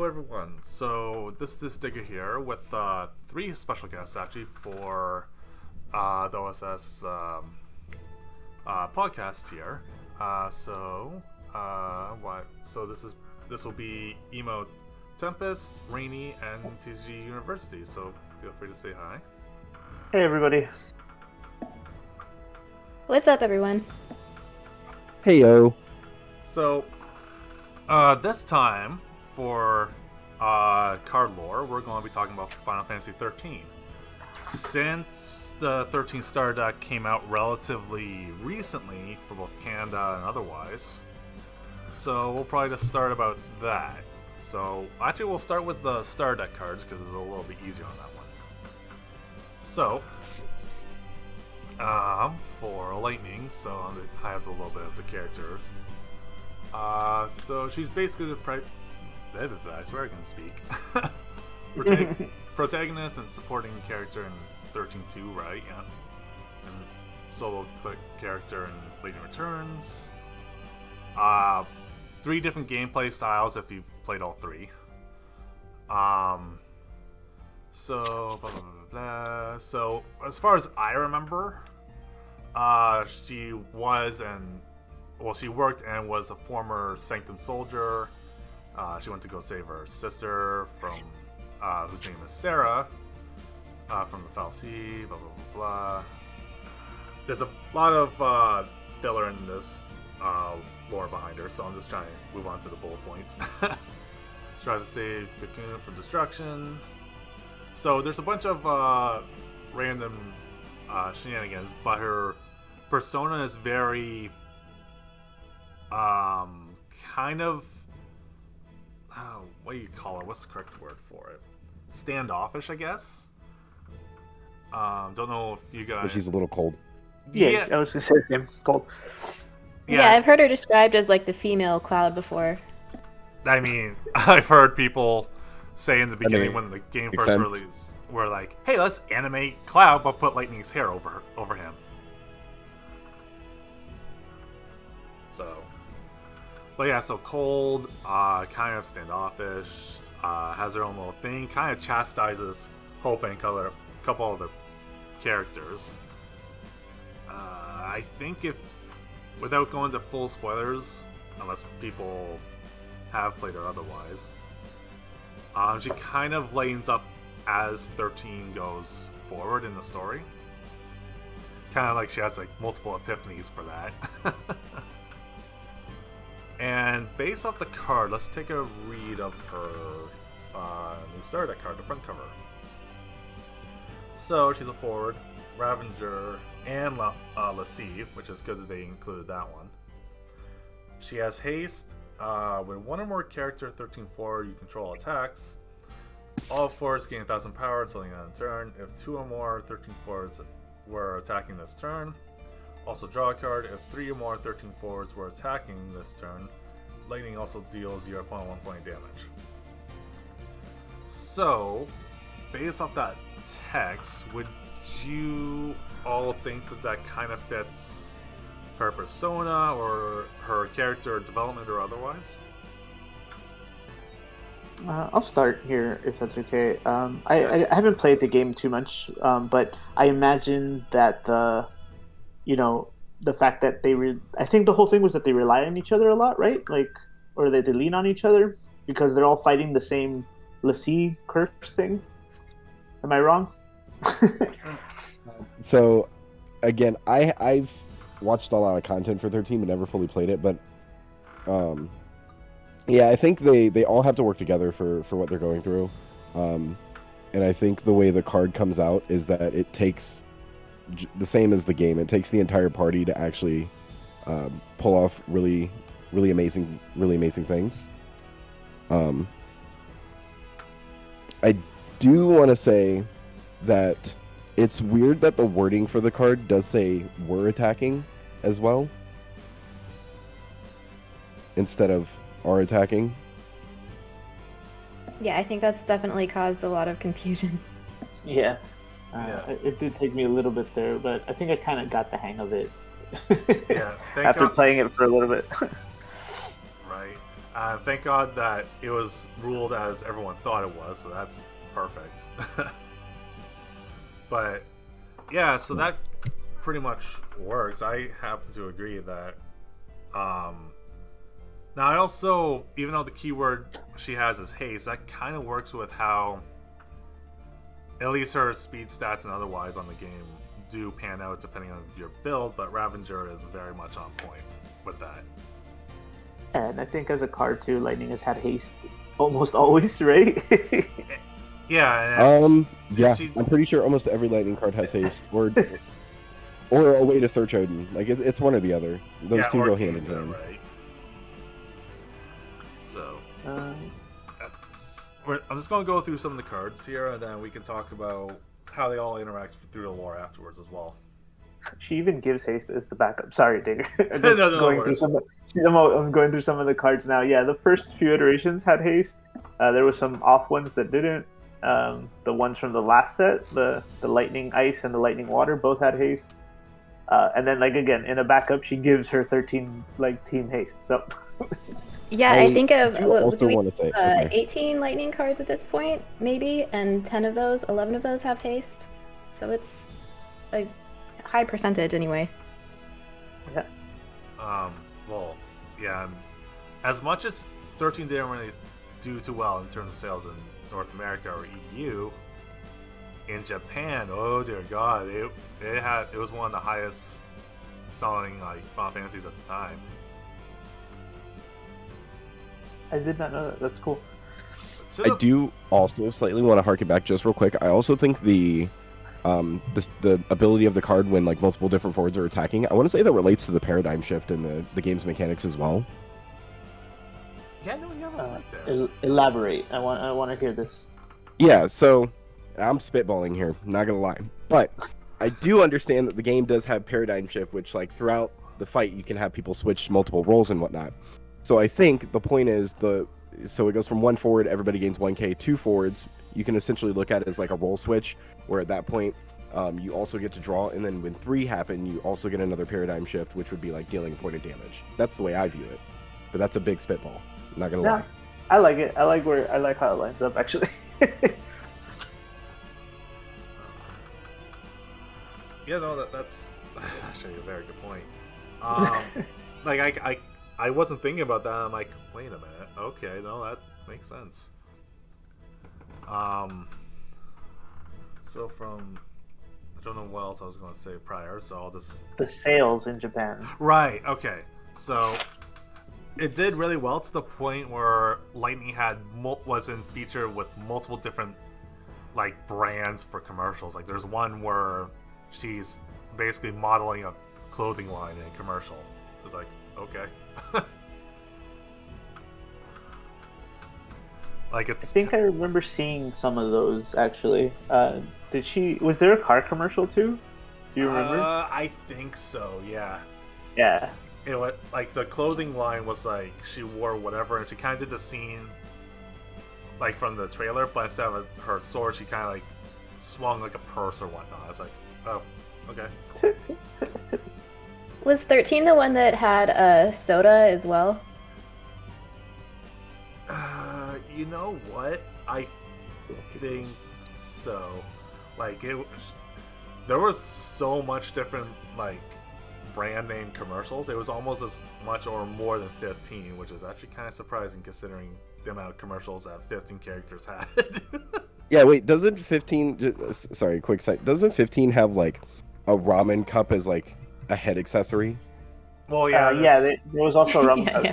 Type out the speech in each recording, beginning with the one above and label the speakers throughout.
Speaker 1: everyone. So this is Digger here with three special guests actually for the OSS podcast here. So this will be Emotempest, Rainy, and TCGUniversity. So feel free to say hi.
Speaker 2: Hey everybody.
Speaker 3: What's up, everyone?
Speaker 4: Hey yo.
Speaker 1: So this time for card lore, we're going to be talking about Final Fantasy 13. Since the 13 Star deck came out relatively recently for both Canada and otherwise, so we'll probably just start about that. So actually we'll start with the Star deck cards because it's a little bit easier on that one. So for Lightning, so I have a little bit of the characters. So she's basically the I swear I can speak. Protagonist and supporting character in 13-2, right? Yeah. And solo character in Lightning Returns. 3 different gameplay styles if you've played all 3. So blah, blah, blah, blah. So as far as I remember, she worked and was a former Sanctum soldier. She went to go save her sister from whose name is Sarah from the Fal'Cie, blah blah blah blah. There's a lot of filler in this lore behind her, so I'm just trying to move on to the bullet points. She's trying to save Cocoon from destruction. So there's a bunch of random shenanigans, but her persona is very kind of what do you call her? What's the correct word for it? Standoffish, I guess. Don't know if you guys.
Speaker 4: But she's a little cold.
Speaker 2: Yeah, I was gonna say the same. Cold.
Speaker 3: Yeah, I've heard her described as like the female Cloud before.
Speaker 1: I mean, I've heard people say in the beginning when the game first released, were like, "Hey, let's animate Cloud, but put Lightning's hair over him." So, but yeah, so cold, kind of standoffish, has her own little thing, kind of chastises Hope and a couple other characters. I think without going to full spoilers, unless people have played her otherwise, she kind of lightens up as 13 goes forward in the story. Kind of like she has like multiple epiphanies for that. And based off the card, let's take a read of her new Star deck card, the front cover. So she's a forward, Ravager, and Lascive, which is good that they included that one. She has haste. When one or more character 13-4 you control attacks, all fours gain 1,000 power until the end of the turn. If 2 or more 13-4s were attacking this turn, also draw a card. If 3 or more 13-4s were attacking this turn, Lightning also deals your opponent 1 point of damage. So, based off that text, would you all think that kind of fits her persona or her character development or otherwise?
Speaker 2: I'll start here if that's okay. I haven't played the game too much, but I imagine that the fact that I think the whole thing was that they rely on each other a lot, right? Like, or that they lean on each other because they're all fighting the same Lassie curse thing. Am I wrong?
Speaker 4: So, again, I've watched a lot of content for 13 but never fully played it, but yeah, I think they all have to work together for what they're going through. And I think the way the card comes out is that it takes the same as the game. It takes the entire party to actually pull off really amazing things. I do want to say that it's weird that the wording for the card does say "we're attacking" as well instead of "are attacking."
Speaker 3: Yeah, I think that's definitely caused a lot of confusion.
Speaker 2: Yeah. It did take me a little bit there, but I think I kind of got the hang of it.
Speaker 1: Yeah,
Speaker 2: after playing it for a little bit.
Speaker 1: Right. Thank God that it was ruled as everyone thought it was, so that's perfect. But yeah, so that pretty much works. I happen to agree that. Now, I also, even though the keyword she has is haste, that kind of works with how at least her speed stats and otherwise on the game do pan out depending on your build, but Ravager is very much on point with that.
Speaker 2: And I think as a card too, Lightning has had haste almost always, right?
Speaker 1: Yeah.
Speaker 4: Yeah. I'm pretty sure almost every Lightning card has haste, or a way to search Odin. Like it's one or the other. Those two go hand in hand.
Speaker 1: Right. So I'm just going to go through some of the cards here, and then we can talk about how they all interact through the lore afterwards as well.
Speaker 2: She even gives haste as the backup. Sorry, Digger. I'm going through some of the cards now. Yeah, the first few iterations had haste. There were some off ones that didn't. The ones from the last set, the Lightning Ice and the Lightning Water, both had haste. And then, like, again, in a backup, she gives her 13 team haste. So.
Speaker 3: Yeah, I think of
Speaker 4: 18
Speaker 3: Lightning cards at this point, maybe, and 11 of those have haste. So it's a high percentage anyway.
Speaker 2: Yeah.
Speaker 1: Well, yeah. As much as 13 didn't really do too well in terms of sales in North America or EU, in Japan, oh dear God, it was one of the highest selling Final Fantasies at the time.
Speaker 2: I did not know that. That's cool.
Speaker 4: I do also slightly want to harken back just real quick. I also think the ability of the card when multiple different forwards are attacking, I want to say that relates to the paradigm shift in the game's mechanics as well.
Speaker 1: Yeah, no, you have a point there.
Speaker 2: Elaborate. I want to hear this.
Speaker 4: Yeah, so I'm spitballing here, not gonna lie, but I do understand that the game does have paradigm shift, which throughout the fight you can have people switch multiple roles and whatnot. So I think the point is so it goes from 1 forward, everybody gains 1k, 2 forwards, you can essentially look at it as a role switch, where at that point you also get to draw, and then when 3 happen, you also get another paradigm shift, which would be dealing a point of damage. That's the way I view it, but that's a big spitball. I'm not gonna lie.
Speaker 2: I like it. I like how it lines up actually.
Speaker 1: Yeah, no, that's actually a very good point. I wasn't thinking about that. I'm like, wait a minute. Okay, no, that makes sense. So I don't know what else I was going to say prior, so I'll just...
Speaker 2: The sales in Japan.
Speaker 1: Right, okay. So it did really well to the point where Lightning wasn't featured with multiple different brands for commercials. There's one where she's basically modeling a clothing line in a commercial. It's okay.
Speaker 2: I think I remember seeing some of those actually. Was there a car commercial too? Do you remember?
Speaker 1: I think so, yeah.
Speaker 2: Yeah.
Speaker 1: It was the clothing line was she wore whatever, and she kind of did the scene from the trailer, but instead of her sword, she kind of swung a purse or whatnot. I was oh, okay.
Speaker 3: Was 13 the one that had a soda as well?
Speaker 1: You know what? I think so. There was so much different brand name commercials. It was almost as much or more than 15, which is actually kind of surprising considering the amount of commercials that 15 characters had.
Speaker 4: Yeah, wait, doesn't 15... Sorry, quick side. Doesn't 15 have a ramen cup as a head accessory?
Speaker 1: Well, yeah.
Speaker 2: There was also a ramen cup.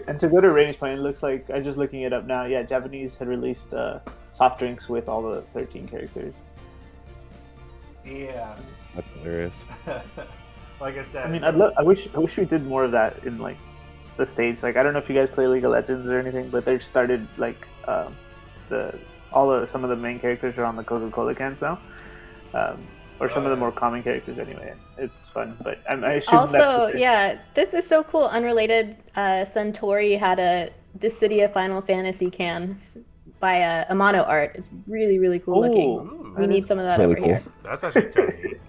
Speaker 2: And to go to Rainey's point, it looks like, I'm just looking it up now, yeah, Japanese had released soft drinks with all the 13 characters.
Speaker 1: Yeah.
Speaker 4: That's hilarious.
Speaker 1: Like I said,
Speaker 2: I mean, I wish we did more of that in the States. I don't know if you guys play League of Legends or anything, but they started some of the main characters are on the Coca-Cola cans now, or some of the more common characters anyway. It's fun, but I assume
Speaker 3: also, yeah, this is so cool. Unrelated, Suntory had a Dissidia Final Fantasy can by Amano Art. It's really, really cool looking.
Speaker 1: Ooh,
Speaker 3: we need some of that
Speaker 4: really
Speaker 3: over
Speaker 4: cool.
Speaker 3: here.
Speaker 1: That's actually kind of neat.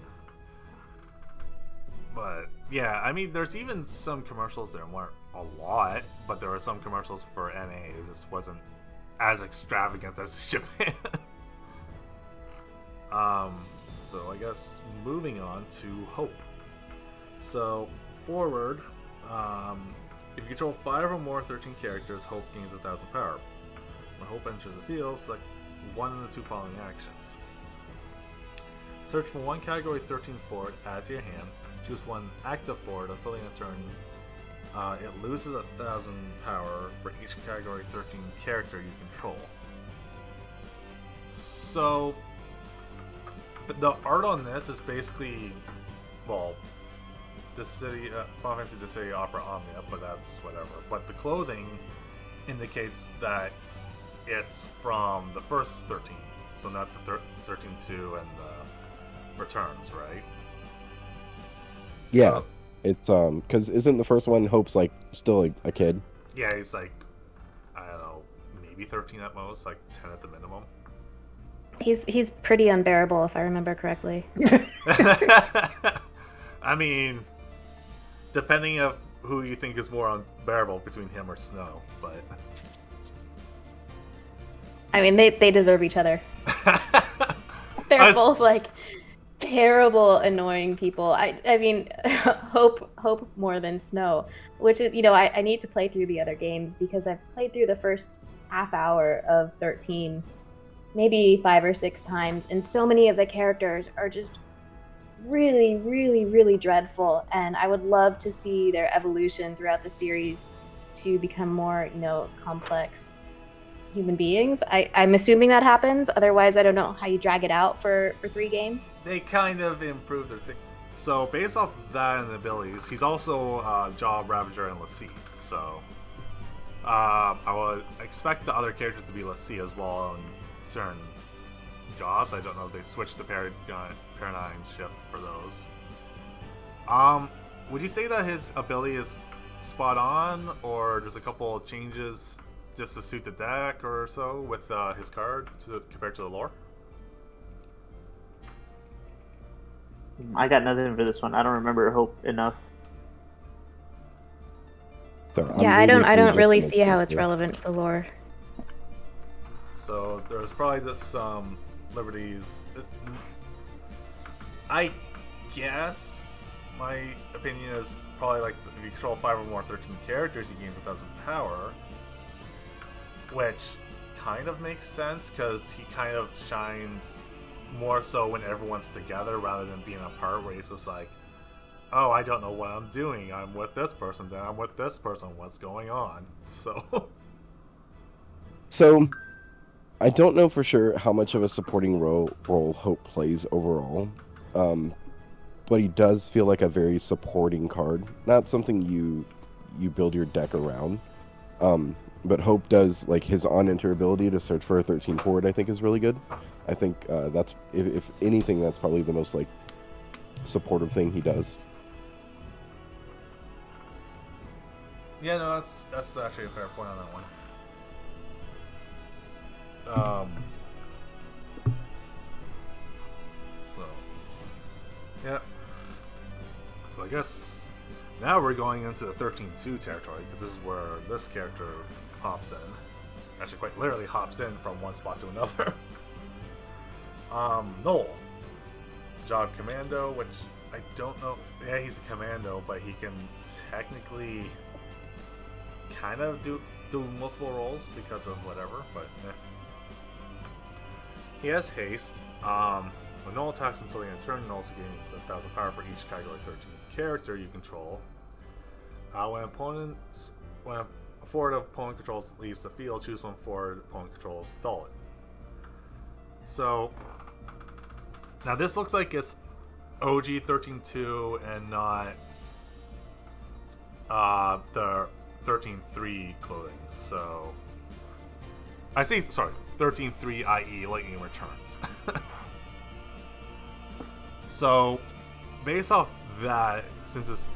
Speaker 1: But Yeah, I mean, there's even some commercials that weren't a lot, but there were some commercials for NA. It just wasn't as extravagant as Japan. So I guess moving on to Hope. So forward, if you control 5 or more 13 characters, Hope gains 1,000 power. When Hope enters the field, select one of the 2 following actions. Search for one category 13 forward, add to your hand. Choose one active forward until the end of turn. It loses 1,000 power for each category 13 character you control. So, but the art on this is basically, well, the city, Final Fantasy The City Opera Omnia, but that's whatever. But the clothing indicates that it's from the first 13, so not the 13-2 and the Returns, right?
Speaker 4: Yeah, it's because isn't the first one Hope's like still a kid?
Speaker 1: Yeah, he's like, I don't know, maybe 13 at most, like 10 at the minimum.
Speaker 3: He's pretty unbearable, if I remember correctly.
Speaker 1: I mean, depending of who you think is more unbearable between him or Snow, but
Speaker 3: I mean, they deserve each other. They're both like terrible, annoying people. I mean, Hope more than Snow, which is, I need to play through the other games because I've played through the first half hour of 13 maybe 5 or 6 times, and so many of the characters are just really, really, really dreadful, and I would love to see their evolution throughout the series to become more, complex human beings. I'm assuming that happens. Otherwise, I don't know how you drag it out for 3 games.
Speaker 1: They kind of improved their thing. So based off that and abilities, he's also Job, Ravager, and Lassie. So I would expect the other characters to be Lassie as well in certain jobs. I don't know if they switched to paradigm shift for those. Would you say that his ability is spot on, or just a couple of changes just to suit the deck or so with his card compared to the lore?
Speaker 2: I got nothing for this one. I don't remember Hope enough.
Speaker 4: So
Speaker 3: Yeah, I don't really see how it's relevant to the lore.
Speaker 1: So there's probably just some liberties. I guess my opinion is probably like if you control 5 or more 13 characters, he gains 1,000 power, which kind of makes sense because he kind of shines more so when everyone's together rather than being apart, where he's just like, oh, I don't know what I'm doing. I'm with this person, then I'm with this person. What's going on?
Speaker 4: So I don't know for sure how much of a supporting role Hope plays overall, but he does feel like a very supporting card. Not something you build your deck around. But Hope does, like, his on-enter ability to search for a 13 forward, I think, is really good. I think that's, if anything, that's probably the most, like, supportive thing he does.
Speaker 1: Yeah, no, that's actually a fair point on that one. Yeah. So I guess now we're going into the 13-2 territory, because this is where this character hops in. Actually, quite literally hops in from one spot to another. Noel. Job Commando, which I don't know. Yeah, he's a commando, but he can technically kind of do multiple roles because of whatever, but he has haste. When Noel attacks until the end of turn, Noel gains 1,000 power for each category 13 character you control. When a forward opponent controls leaves the field, choose one forward opponent controls, dull it. So now this looks like it's OG 13-2 and not the 13-3 clothing. So I see, sorry, 13-3 i.e. Lightning Returns. So based off that, since it's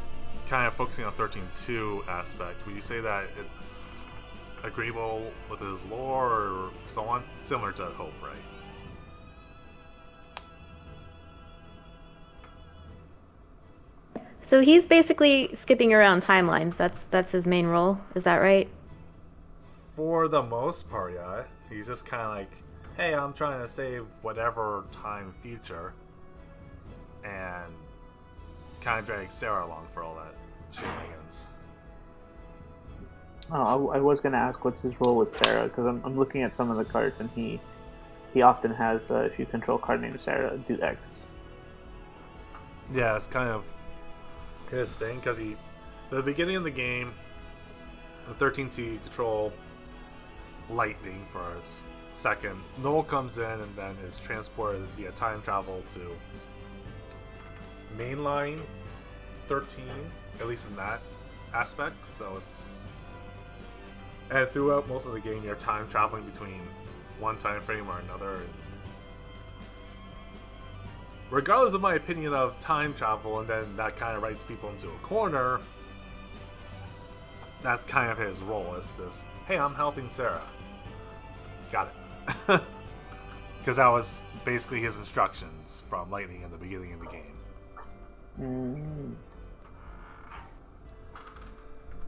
Speaker 1: kind of focusing on 13-2 aspect, would you say that it's agreeable with his lore or so on? Similar to Hope, right?
Speaker 3: So he's basically skipping around timelines. That's his main role. Is that right?
Speaker 1: For the most part, yeah. He's just kind of like, hey, I'm trying to save whatever time future, and kind of drag Sarah along for all that shenanigans.
Speaker 2: Oh, I was gonna ask what's his role with Sarah because I'm looking at some of the cards and he often has if you control a card named Sarah, do X.
Speaker 1: Yeah, it's kind of his thing because at the beginning of the game, the 13 you control lightning for a second. Null comes in and then is transported via time travel to mainline 13, at least in that aspect. So and throughout most of the game, you're time traveling between one time frame or another. And regardless of my opinion of time travel, and then that kind of writes people into a corner, that's kind of his role. It's just, hey, I'm helping Sarah. Got it. Because that was basically his instructions from Lightning in the beginning of the game.
Speaker 2: Mm.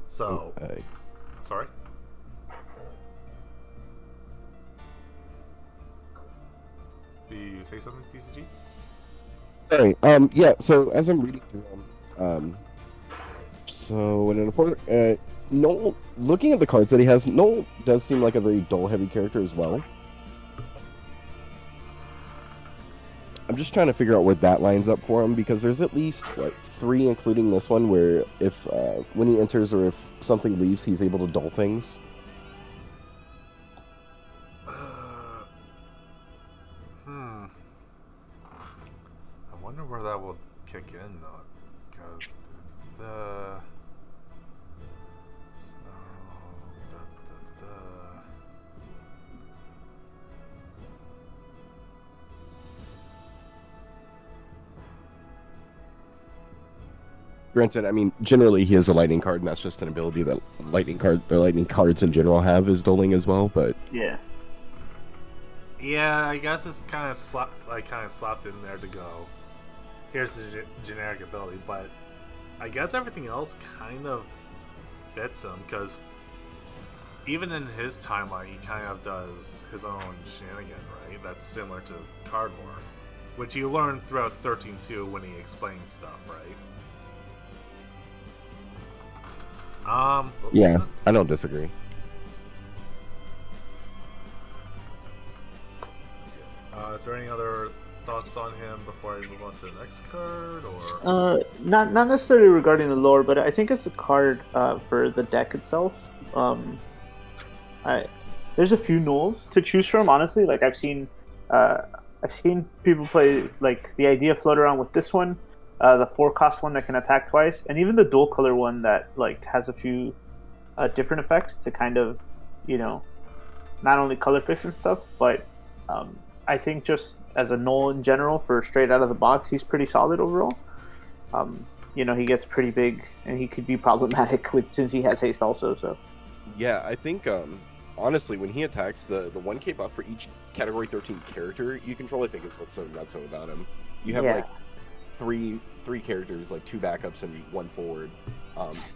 Speaker 1: So,
Speaker 4: Okay.
Speaker 1: sorry? Do you say something, TCG?
Speaker 4: Sorry. Yeah. So as I'm reading through them, so in an important, Noel, looking at the cards that he has, Noel does seem like a very dull-heavy character as well. I'm just trying to figure out where that lines up for him because there's at least what 3, including this one, where if when he enters or if something leaves, he's able to dull things.
Speaker 1: I wonder where that will kick in though, because the snow.
Speaker 4: Granted, I mean, generally he has a lightning card, and that's just an ability that lightning cards in general have is dulling as well. But
Speaker 2: Yeah.
Speaker 1: Yeah, I guess it's kind of slapped in there to go. Here's the generic ability, but I guess everything else kind of fits him because even in his timeline, he kind of does his own shenanigan, right? That's similar to Cardboard, which you learn throughout 13.2 when he explains stuff, right?
Speaker 4: yeah, I don't disagree.
Speaker 1: Is there any other thoughts on him before I move on to the next card, or?
Speaker 2: Not necessarily regarding the lore, but I think it's a card for the deck itself. There's a few nulls to choose from. Honestly, like I've seen people play like the idea float around with this one, the 4-cost one that can attack twice, and even the dual color one that like has a few different effects to kind of not only color fix and stuff, but I think just as a null in general for straight out of the box, he's pretty solid overall. He gets pretty big and he could be problematic since he has haste also. So
Speaker 4: Yeah, I think honestly, when he attacks, the 1K buff for each category 13 character you control, I think is what's so nutso about him. You have like three characters, like 2 backups and 1 forward.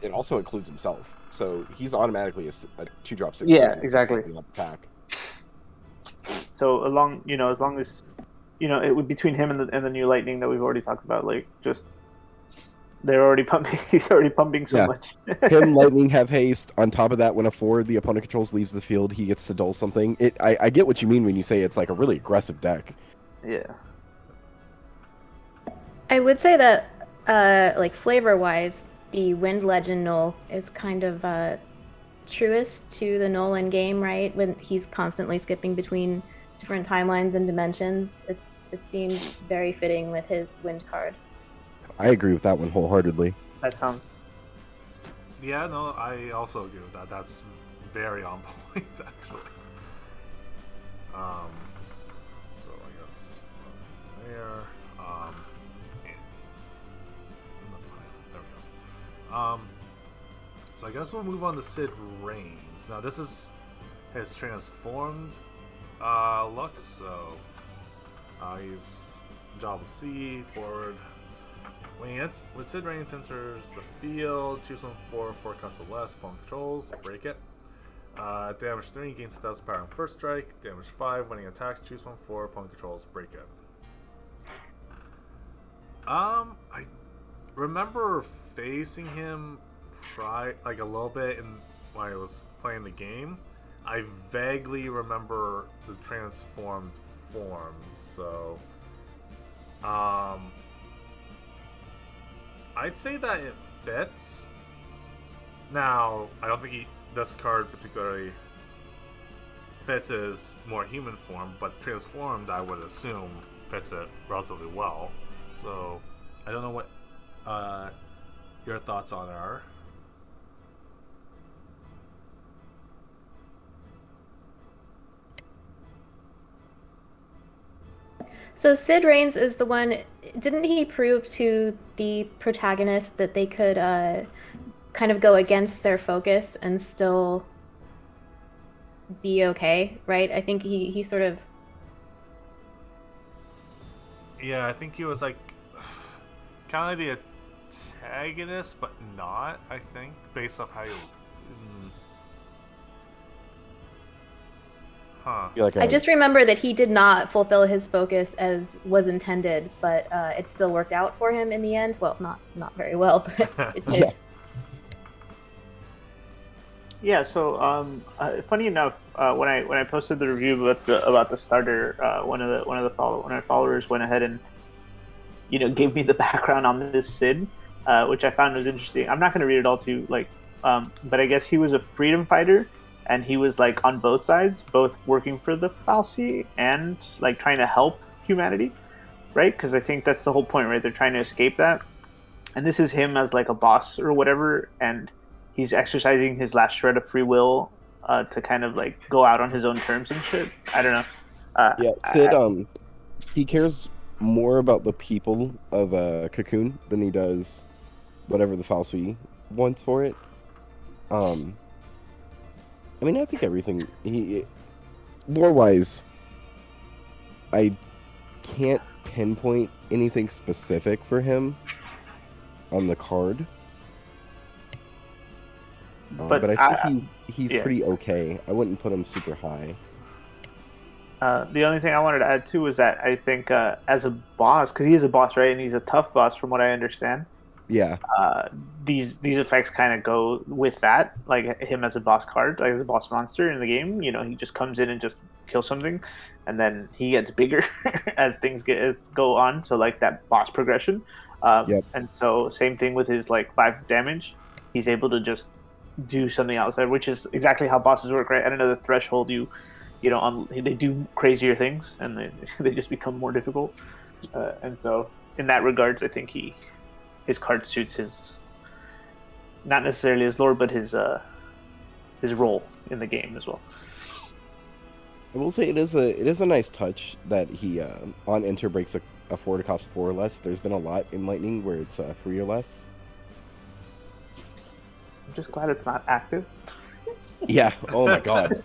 Speaker 4: It also includes himself, so he's automatically a 2-drop 6.
Speaker 2: Yeah, exactly.
Speaker 4: Attack.
Speaker 2: So as long as it would between him and the new lightning that we've already talked about, like just they're already pumping. He's already pumping so much.
Speaker 4: Him, lightning, have haste. On top of that, when a forward the opponent controls leaves the field, he gets to dull something. I get what you mean when you say it's like a really aggressive deck.
Speaker 2: Yeah.
Speaker 3: I would say that, like flavor-wise, the Wind Legend Null is kind of truest to the Null in game, right? When he's constantly skipping between different timelines and dimensions, it seems very fitting with his Wind card.
Speaker 4: I agree with that one wholeheartedly.
Speaker 2: That sounds.
Speaker 1: Yeah, no, I also agree with that. That's very on point, actually. So I guess from there. There we go. So I guess we'll move on to Sid Reigns. Now this is his transformed look. So he's Job C forward. When Sid Reigns enters the field, choose 4 cost or less, opponent controls, break it. Damage 3, gains 1,000 power on first strike. Damage 5, when he attacks, choose 4 opponent controls, break it. I remember facing him like a little bit when I was playing the game. I vaguely remember the transformed forms, so I'd say that it fits. Now, I don't think this card particularly fits his more human form, but transformed, I would assume, fits it relatively well. So, I don't know what your thoughts on it are.
Speaker 3: So Sid Reigns is the one. Didn't he prove to the protagonist that they could kind of go against their focus and still be okay? Right? I think he sort of.
Speaker 1: Yeah, I think he was like kind of the antagonist, but not. I think based off how you. Huh.
Speaker 3: I just remember that he did not fulfill his focus as was intended, but it still worked out for him in the end. Well, not very well, but it did.
Speaker 2: Yeah. So, funny enough, when I posted the review about the starter, one of my followers went ahead and gave me the background on this Sid, which I found was interesting. I'm not going to read it all to you, but I guess he was a freedom fighter. And he was like on both sides, both working for the fal'Cie and like trying to help humanity, right? Because I think that's the whole point, right? They're trying to escape that. And this is him as like a boss or whatever, and he's exercising his last shred of free will to kind of like go out on his own terms and shit. I don't know.
Speaker 4: Yeah, Sid. He cares more about the people of Cocoon than he does whatever the fal'Cie wants for it. I mean, I think everything lore-wise, I can't pinpoint anything specific for him on the card. But I think he's pretty okay. I wouldn't put him super high.
Speaker 2: The only thing I wanted to add too was that I think as a boss, because he is a boss, right, and he's a tough boss from what I understand.
Speaker 4: Yeah.
Speaker 2: These effects kind of go with that, like him as a boss card, like as a boss monster in the game. He just comes in and just kills something, and then he gets bigger as things go on. So like that boss progression.
Speaker 4: Yep.
Speaker 2: And so same thing with his like 5 damage. He's able to just do something outside, which is exactly how bosses work, right? At another threshold, they do crazier things, and they just become more difficult. And so in that regards, I think his card suits his, not necessarily his lore, but his role in the game as well.
Speaker 4: I will say it is a nice touch that he on enter breaks a 4 to cost 4 or less. There's been a lot in Lightning where it's 3 or less.
Speaker 2: I'm just glad it's not active.
Speaker 4: Yeah. Oh my god.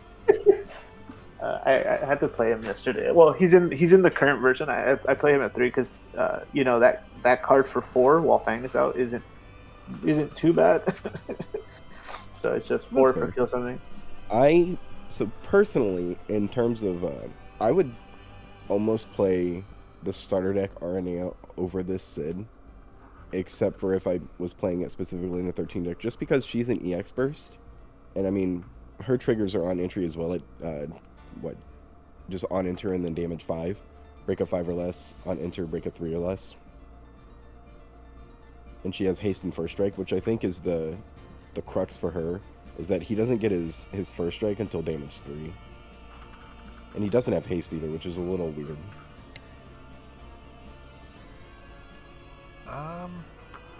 Speaker 2: I had to play him yesterday. Well, he's in the current version. I play him at 3 because that card for 4 while Fang is out isn't too bad. So it's just 4 for kill something.
Speaker 4: So personally, in terms of I would almost play the starter deck RNA over this Sid, except for if I was playing it specifically in a 13 deck, just because she's an EX burst, and I mean her triggers are on entry as well. Just on enter and then damage 5, break a 5 or less, on enter break a 3 or less, and she has haste and first strike, which I think is the crux for her, is that he doesn't get his first strike until damage 3, and he doesn't have haste either, which is a little weird.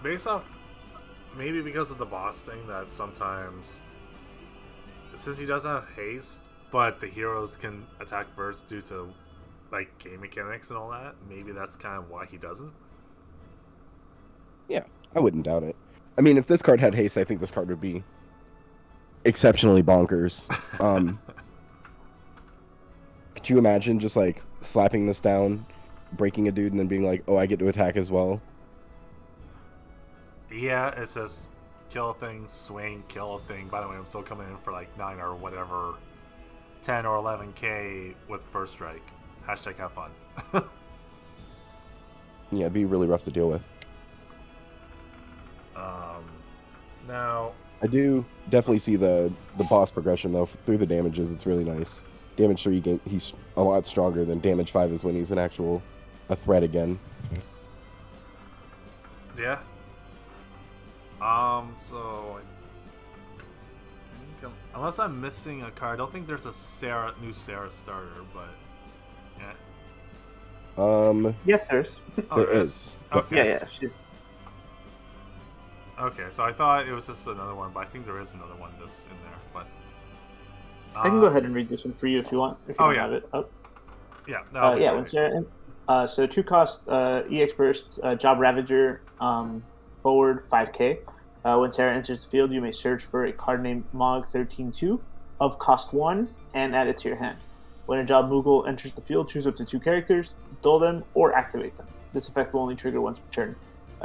Speaker 1: Based off maybe because of the boss thing, that sometimes since he doesn't have haste, but the heroes can attack first due to like game mechanics and all that, maybe that's kind of why he doesn't.
Speaker 4: Yeah, I wouldn't doubt it. I mean, if this card had haste, I think this card would be exceptionally bonkers. Could you imagine just like slapping this down, breaking a dude, and then being like, "Oh, I get to attack as well"?
Speaker 1: Yeah, it says kill a thing, swing, kill a thing. By the way, I'm still coming in for like 9 or whatever, 10 or 11k with first strike. Hashtag have fun.
Speaker 4: Yeah, it'd be really rough to deal with.
Speaker 1: Now
Speaker 4: I do definitely see the boss progression though through the damages. It's really nice. Damage 3, he's a lot stronger than damage 5 is when he's a threat again.
Speaker 1: yeah. So I think unless I'm missing a card, I don't think there's a new Sarah starter, but yeah.
Speaker 2: Yes, there's.
Speaker 1: Oh,
Speaker 4: There is.
Speaker 1: Okay.
Speaker 2: Yeah. She's...
Speaker 1: Okay, so I thought it was just another one, but I think there is another one that's in there. But
Speaker 2: I can go ahead and read this one for you if you want. If you don't have it up.
Speaker 1: Yeah. No,
Speaker 2: Yeah. When Sarah. So 2 cost EX burst, Job Ravager, forward 5k. When Sarah enters the field, you may search for a card named Mog 13-2 of cost 1 and add it to your hand. When a Job Moogle enters the field, choose up to 2 characters, duel them, or activate them. This effect will only trigger once per turn.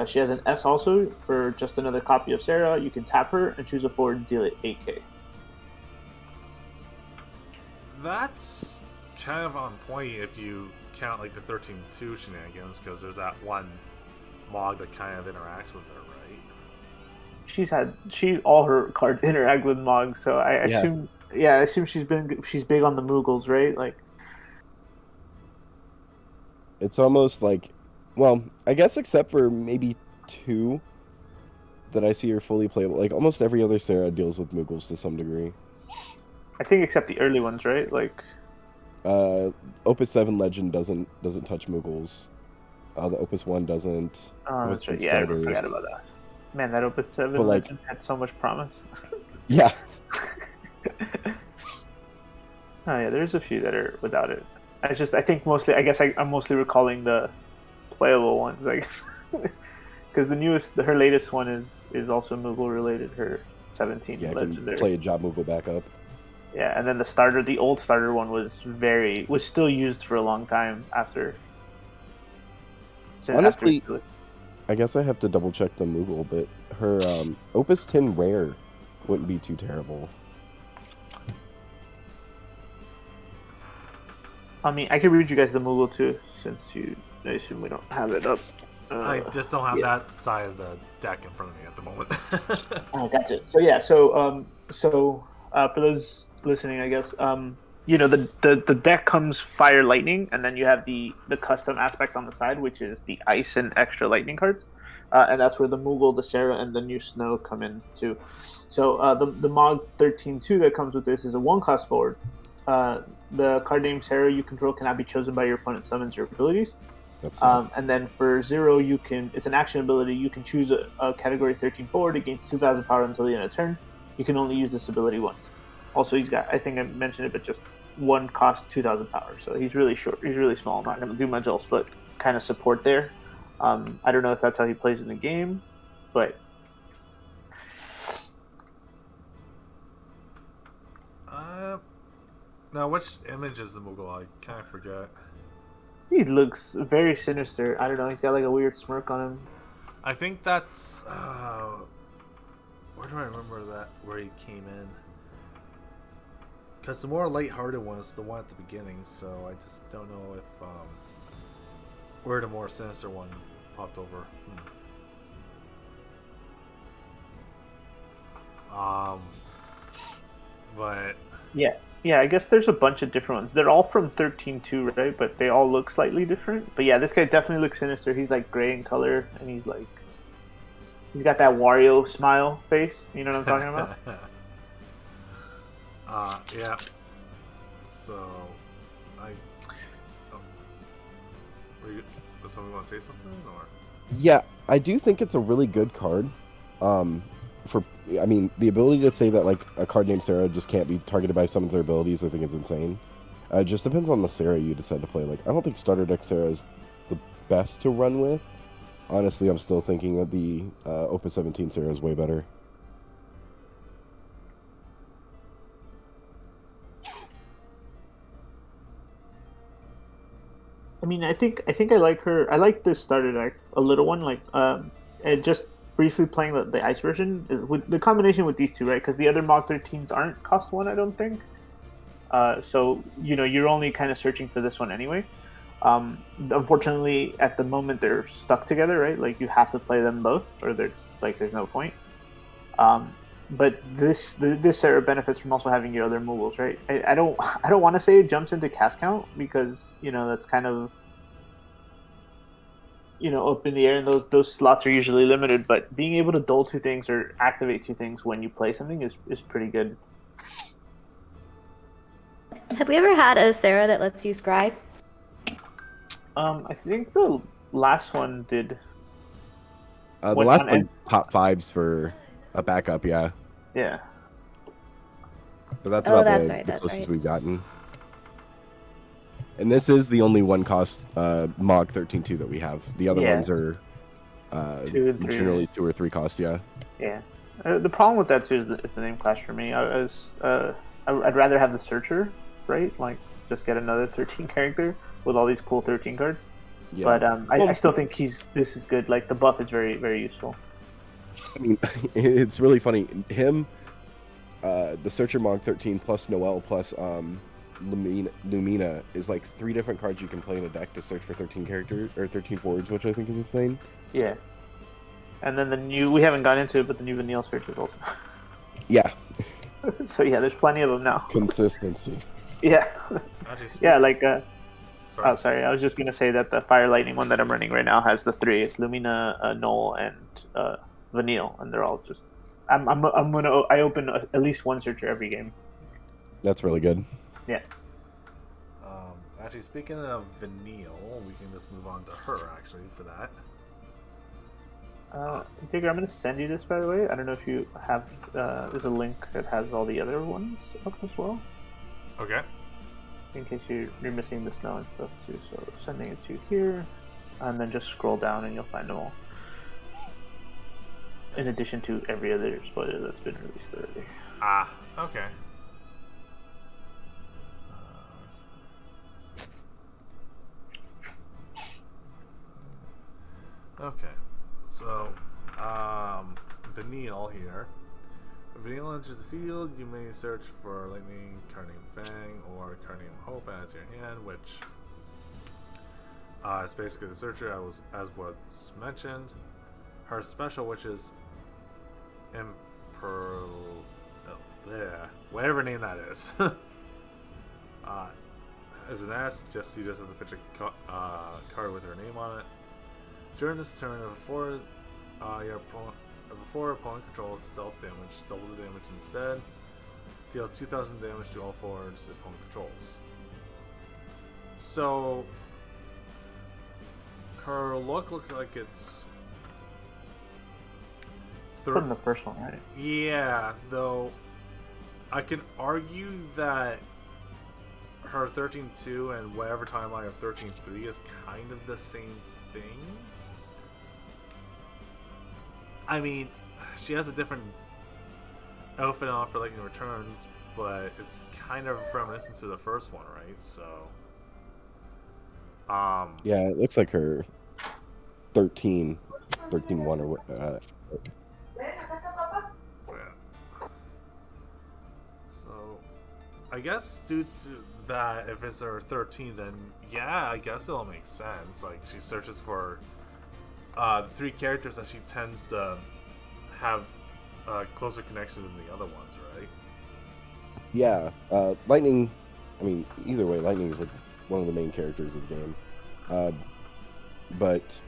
Speaker 2: She has an S also for just another copy of Sarah. You can tap her and choose a forward and deal it 8k.
Speaker 1: That's kind of on point if you count like the 13-2 shenanigans, because there's that one Mog that kind of interacts with her, right?
Speaker 2: All her cards interact with Mog, so I assume she's big on the Moogles, right? Like,
Speaker 4: It's almost like, well, I guess except for maybe 2 that I see are fully playable. Like almost every other Sarah deals with Moogles to some degree.
Speaker 2: I think except the early ones, right? Like,
Speaker 4: Opus 7 Legend doesn't touch Moogles. The Opus 1 doesn't.
Speaker 2: oh, that's right. Yeah, I forgot about that. Man, that Opus 7 Legend had so much promise.
Speaker 4: Yeah.
Speaker 2: Oh yeah, there's a few that are without it. I think mostly, I guess I'm mostly recalling the playable ones, I guess, because her latest one is also Moogle related. Her 17 Legendary.
Speaker 4: I can play a Job Moogle back up.
Speaker 2: Yeah, and then the old starter one was still used for a long time after.
Speaker 4: Honestly, I guess I have to double check the Moogle, but her Opus 10 Rare wouldn't be too terrible.
Speaker 2: I mean, I can read you guys the Moogle too, since I assume we don't have it up.
Speaker 1: I just don't have that side of the deck in front of me at the moment.
Speaker 2: Oh, gotcha. So yeah, for those listening, I guess, the deck comes fire, lightning, and then you have the custom aspect on the side, which is the ice and extra lightning cards, and that's where the Moogle, the Sarah, and the new Snow come in too. So the Mog 13-2 that comes with this is a 1-cost forward. The card named Sarah you control cannot be chosen by your opponent summons your abilities.
Speaker 4: That's nice.
Speaker 2: And then for 0, it's an action ability. You can choose a category 13 forward. It gains 2,000 power until the end of turn. You can only use this ability once. Also, he's got, I think I mentioned it, but just 1 cost 2,000 power. So he's really short. He's really small. I'm not going to do much else but kind of support there. I don't know if that's how he plays in the game, but
Speaker 1: now which image is the Moogle? I kind of forget.
Speaker 2: he looks very sinister. I don't know. He's got like a weird smirk on him.
Speaker 1: I think that's where do I remember that where he came in? Because the more lighthearted one is the one at the beginning, so I just don't know if where the more sinister one popped over. But
Speaker 2: Yeah, I guess there's a bunch of different ones. They're all from 13-2, right? But they all look slightly different. But yeah, this guy definitely looks sinister. He's like gray in color, and he's got that Wario smile face. You know what I'm talking about?
Speaker 1: yeah. So, does someone want to say something, or?
Speaker 4: Yeah, I do think it's a really good card. The ability to say that like a card named Sarah just can't be targeted by some of their abilities, I think is insane. It just depends on the Sarah you decide to play. Like, I don't think starter deck Sarah is the best to run with. Honestly, I'm still thinking that the Opus 17 Sarah is way better.
Speaker 2: I mean, I think I like her. I like this starter deck, a little one, like, and just briefly playing the ice version is with the combination with these two, right? Because the other Mod 13s aren't cost one, I don't think. So you're only kind of searching for this one anyway. Unfortunately, at the moment they're stuck together, right? Like you have to play them both, or there's no point. But this era benefits from also having your other moves, right? I don't want to say it jumps into cast count because that's kind of up in the air, and those slots are usually limited. But being able to dull two things or activate two things when you play something is pretty good.
Speaker 3: Have we ever had a Sarah that lets you scribe?
Speaker 2: I think the last one did.
Speaker 4: The last one, top fives for a backup, yeah.
Speaker 2: Yeah.
Speaker 4: But that's about the closest we've gotten. And this is the only one cost Mog 13.2 that we have. The other ones are
Speaker 2: 2 and 3.
Speaker 4: Generally 2 or 3 cost, yeah.
Speaker 2: Yeah. The problem with that too is the name clash for me. I'd rather have the searcher, right? Like just get another 13 character with all these cool 13 cards. Yeah. But I still think this is good. Like the buff is very, very useful.
Speaker 4: I mean, it's really funny. Him, the Searcher Mog 13 plus Noel plus Lumina is like 3 different cards you can play in a deck to search for 13 characters or 13 forwards, which I think is insane.
Speaker 2: Yeah. And then we haven't got into it, but the new Vanille searches also.
Speaker 4: Yeah.
Speaker 2: So yeah, there's plenty of them now.
Speaker 4: Consistency.
Speaker 2: Yeah. Yeah, like
Speaker 1: Sorry.
Speaker 2: Oh, sorry. I was just gonna say that the Fire Lightning one that I'm running right now has the 3. It's Lumina, Null, and Vanille, and they're all just. I open at least one searcher every game.
Speaker 4: That's really good.
Speaker 2: Yeah.
Speaker 1: Actually, speaking of Vanille, we can just move on to her actually for that.
Speaker 2: Digger, I'm gonna send you this, by the way. I don't know if you have. There's a link that has all the other ones up as well.
Speaker 1: Okay.
Speaker 2: In case you're missing the snow and stuff too. So sending it to you here, and then just scroll down and you'll find them all. In addition to every other spoiler that's been released already.
Speaker 1: Ah, okay. Okay, so Vanille here. If Vanille enters the field, you may search for Lightning, Carnium Fang, or Carnium Hope as your hand, which is basically the searcher as was mentioned. Her special, which is whatever name that is. As an S, you just have to pitch a card with her name on it. During this turn, if your opponent controls stealth damage, double the damage instead. Deal 2,000 damage to all forwards the opponent controls. So her look looks like it's
Speaker 2: from the first one, right?
Speaker 1: Yeah, though I can argue that her 13.2 and whatever timeline of 13.3 is kind of the same thing. I mean, she has a different outfit on for Lightning Returns, but it's kind of reminiscent to the first one, right? So,
Speaker 4: yeah, it looks like her 13.1 or what.
Speaker 1: Yeah. So, I guess due to that, if it's her 13, then yeah, I guess it'll make sense. Like she searches for the 3 characters that she tends to have a closer connection than the other ones, right?
Speaker 4: Yeah, Lightning. I mean, either way, Lightning is like one of the main characters of the game. But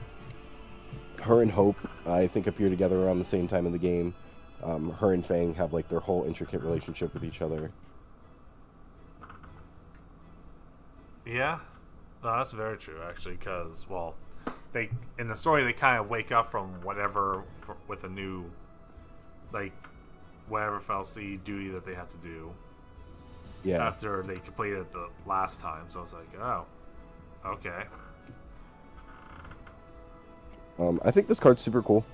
Speaker 4: her and Hope, I think, appear together around the same time in the game. Her and Fang have like their whole intricate relationship with each other.
Speaker 1: Yeah, no, that's very true actually. Because they in the story they kind of wake up from whatever with a new, like, whatever FLC duty that they had to do.
Speaker 4: Yeah.
Speaker 1: After they completed it the last time, so it's like, oh, okay.
Speaker 4: I think this card's super cool.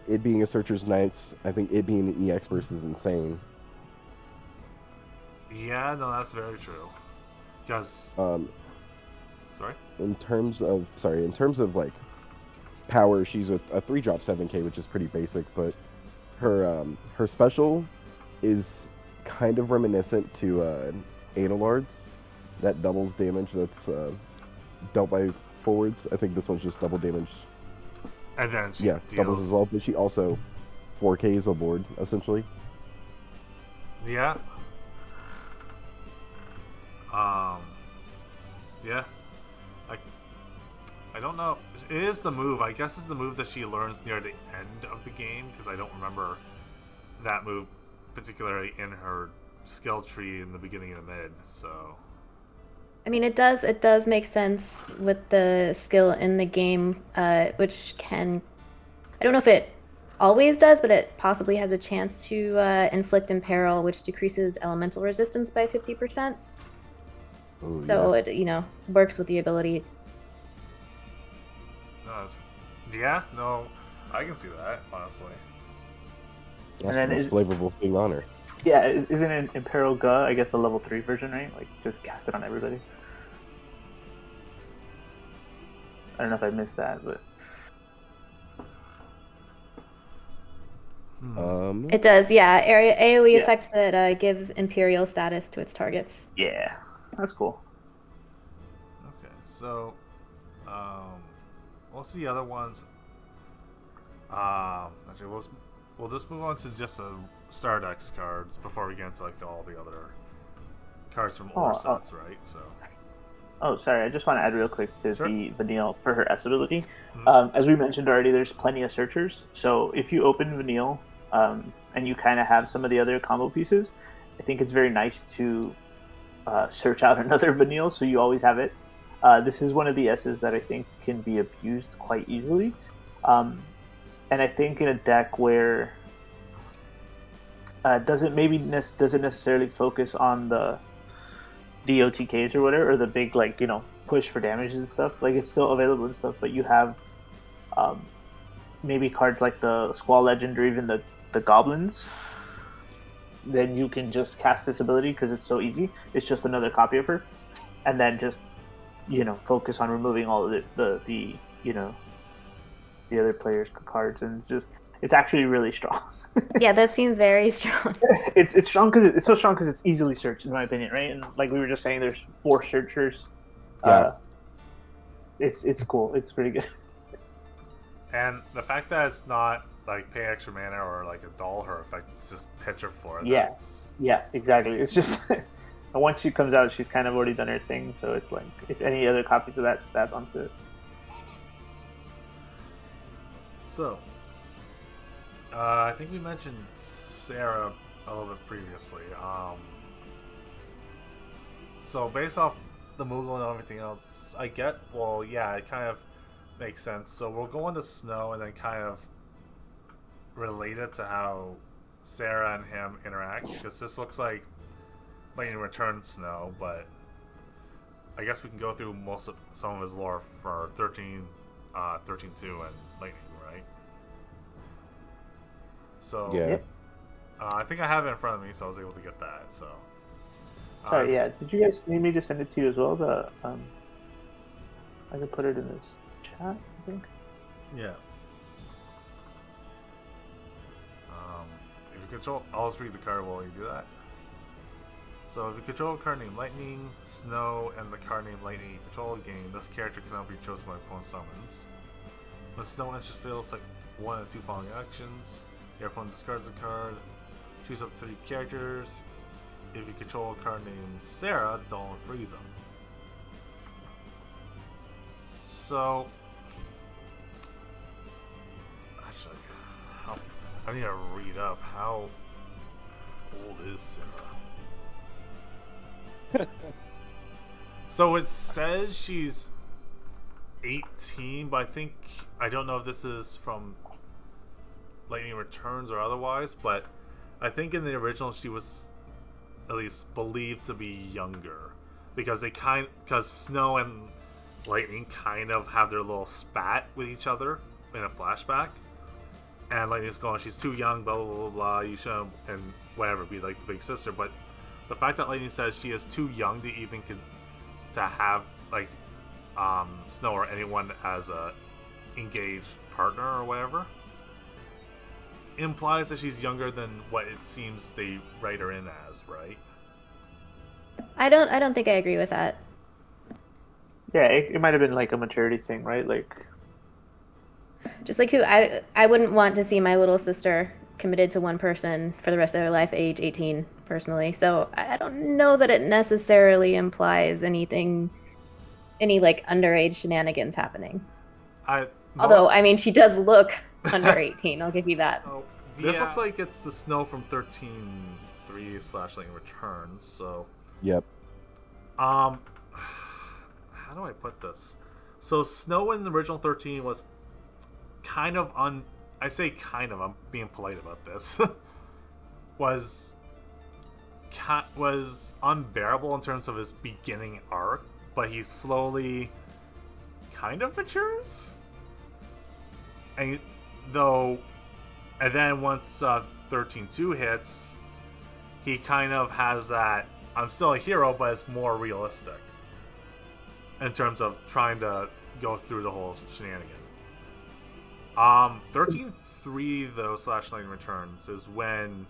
Speaker 4: It being a Searcher's Knights, I think it being an EX burst is insane.
Speaker 1: Yeah, no, that's very true. Because
Speaker 4: in terms of like power, she's a 3-drop 7K, which is pretty basic, but her special is kind of reminiscent to Adelard's, that doubles damage that's dealt by forwards. I think this one's just double damage.
Speaker 1: And then she
Speaker 4: doubles as well, but she also 4Ks a board, essentially.
Speaker 1: Yeah. Yeah. I don't know. It is the move. I guess it's the move that she learns near the end of the game, because I don't remember that move particularly in her skill tree in the beginning and the mid. So,
Speaker 3: I mean, it does make sense with the skill in the game, which can, I don't know if it always does, but it possibly has a chance to inflict imperil, which decreases elemental resistance by 50%.
Speaker 4: Ooh,
Speaker 3: So
Speaker 4: yeah.
Speaker 3: it works with the ability.
Speaker 1: yeah, no, I can see that, honestly.
Speaker 4: That's
Speaker 2: And
Speaker 4: the
Speaker 2: then
Speaker 4: most flavorful thing on her.
Speaker 2: Yeah, isn't it Imperial Ga, I guess the level 3 version, right? Like, just cast it on everybody. I don't know if I missed that, but...
Speaker 3: It does, yeah. Area AoE
Speaker 2: Yeah.
Speaker 3: effect that gives Imperial status to its targets.
Speaker 2: Yeah, that's cool.
Speaker 1: Okay, so, we'll see other ones. Actually, we'll just move on to just the Stardex cards before we get into like all the other cards from OSS, right? So.
Speaker 2: Oh, sorry. I just want to add real quick to
Speaker 1: Sure.
Speaker 2: the Vanille for her S ability.
Speaker 1: Mhm.
Speaker 2: As we mentioned already, there's plenty of searchers. So if you open Vanille and you kind of have some of the other combo pieces, I think it's very nice to search out another Vanille so you always have it. This is one of the S's that I think can be abused quite easily. And I think in a deck where doesn't necessarily focus on the DOTKs or whatever, or the big push for damages and stuff. Like, it's still available and stuff, but you have maybe cards like the Squall Legend or even the Goblins. Then you can just cast this ability because it's so easy. It's just another copy of her, and then just focus on removing all of the other players' cards, and it's actually really strong.
Speaker 3: Yeah, that seems very strong.
Speaker 2: It's strong because it's so strong because it's easily searched, in my opinion, right? And like we were just saying, there's 4 searchers.
Speaker 4: Yeah.
Speaker 2: It's cool. It's pretty good.
Speaker 1: And the fact that it's not like pay extra mana or like a doll her effect, it's just pitch her for it.
Speaker 2: Yeah, yeah, exactly. It's just once she comes out, she's kind of already done her thing. So it's like if any other copies of that just add onto it.
Speaker 1: So, I think we mentioned Sarah a little bit previously. So based off the Moogle and everything else, it kind of makes sense. So we'll go into Snow and then kind of relate it to how Sarah and him interact, because this looks like Lightning Return Snow, but I guess we can go through some of his lore for 13.2 and Lightning, right? So
Speaker 4: Yeah.
Speaker 1: I think I have it in front of me, so I was able to get that. So
Speaker 2: Yeah. Did you guys need me to send it to you as well? I could put it in this chat, I think.
Speaker 1: Yeah. If you control, I'll just read the card while you do that. So if you control a card named Lightning, Snow, and the card named Lightning you control a game, this character cannot be chosen by opponent's summons. When Snow enters field, select 1 and 2 following actions. Your opponent discards a card. Choose up to 3 characters. If you control a card named Sarah, don't freeze them. So, actually, I need to read up how old is Sarah. So it says she's 18, but I don't know if this is from Lightning Returns or otherwise, but I think in the original she was at least believed to be younger, because because Snow and Lightning kind of have their little spat with each other in a flashback, and Lightning's going, she's too young, blah blah blah blah, you shouldn't, and whatever, be like the big sister. But the fact that Lightning says she is too young to even to have like Snow or anyone as a engaged partner or whatever, implies that she's younger than what it seems they write her in as, right?
Speaker 3: I don't think I agree with that.
Speaker 2: Yeah, it might have been like a maturity thing, right? Like,
Speaker 3: Just like who I wouldn't want to see my little sister committed to one person for the rest of their life at age 18 personally. So I don't know that it necessarily implies anything, any like underage shenanigans happening. Although, I mean, she does look under 18. I'll give you that.
Speaker 1: Oh, this looks like it's the Snow from 13.3/Lightning Returns. So,
Speaker 4: Yep.
Speaker 1: how do I put this? So Snow in the original 13 was kind of I say kind of, I'm being polite about this. was unbearable in terms of his beginning arc, but he slowly kind of matures. And then once 13.2 hits, he kind of has that I'm still a hero, but it's more realistic in terms of trying to go through the whole shenanigan. 13.3 though /Lightning Returns is when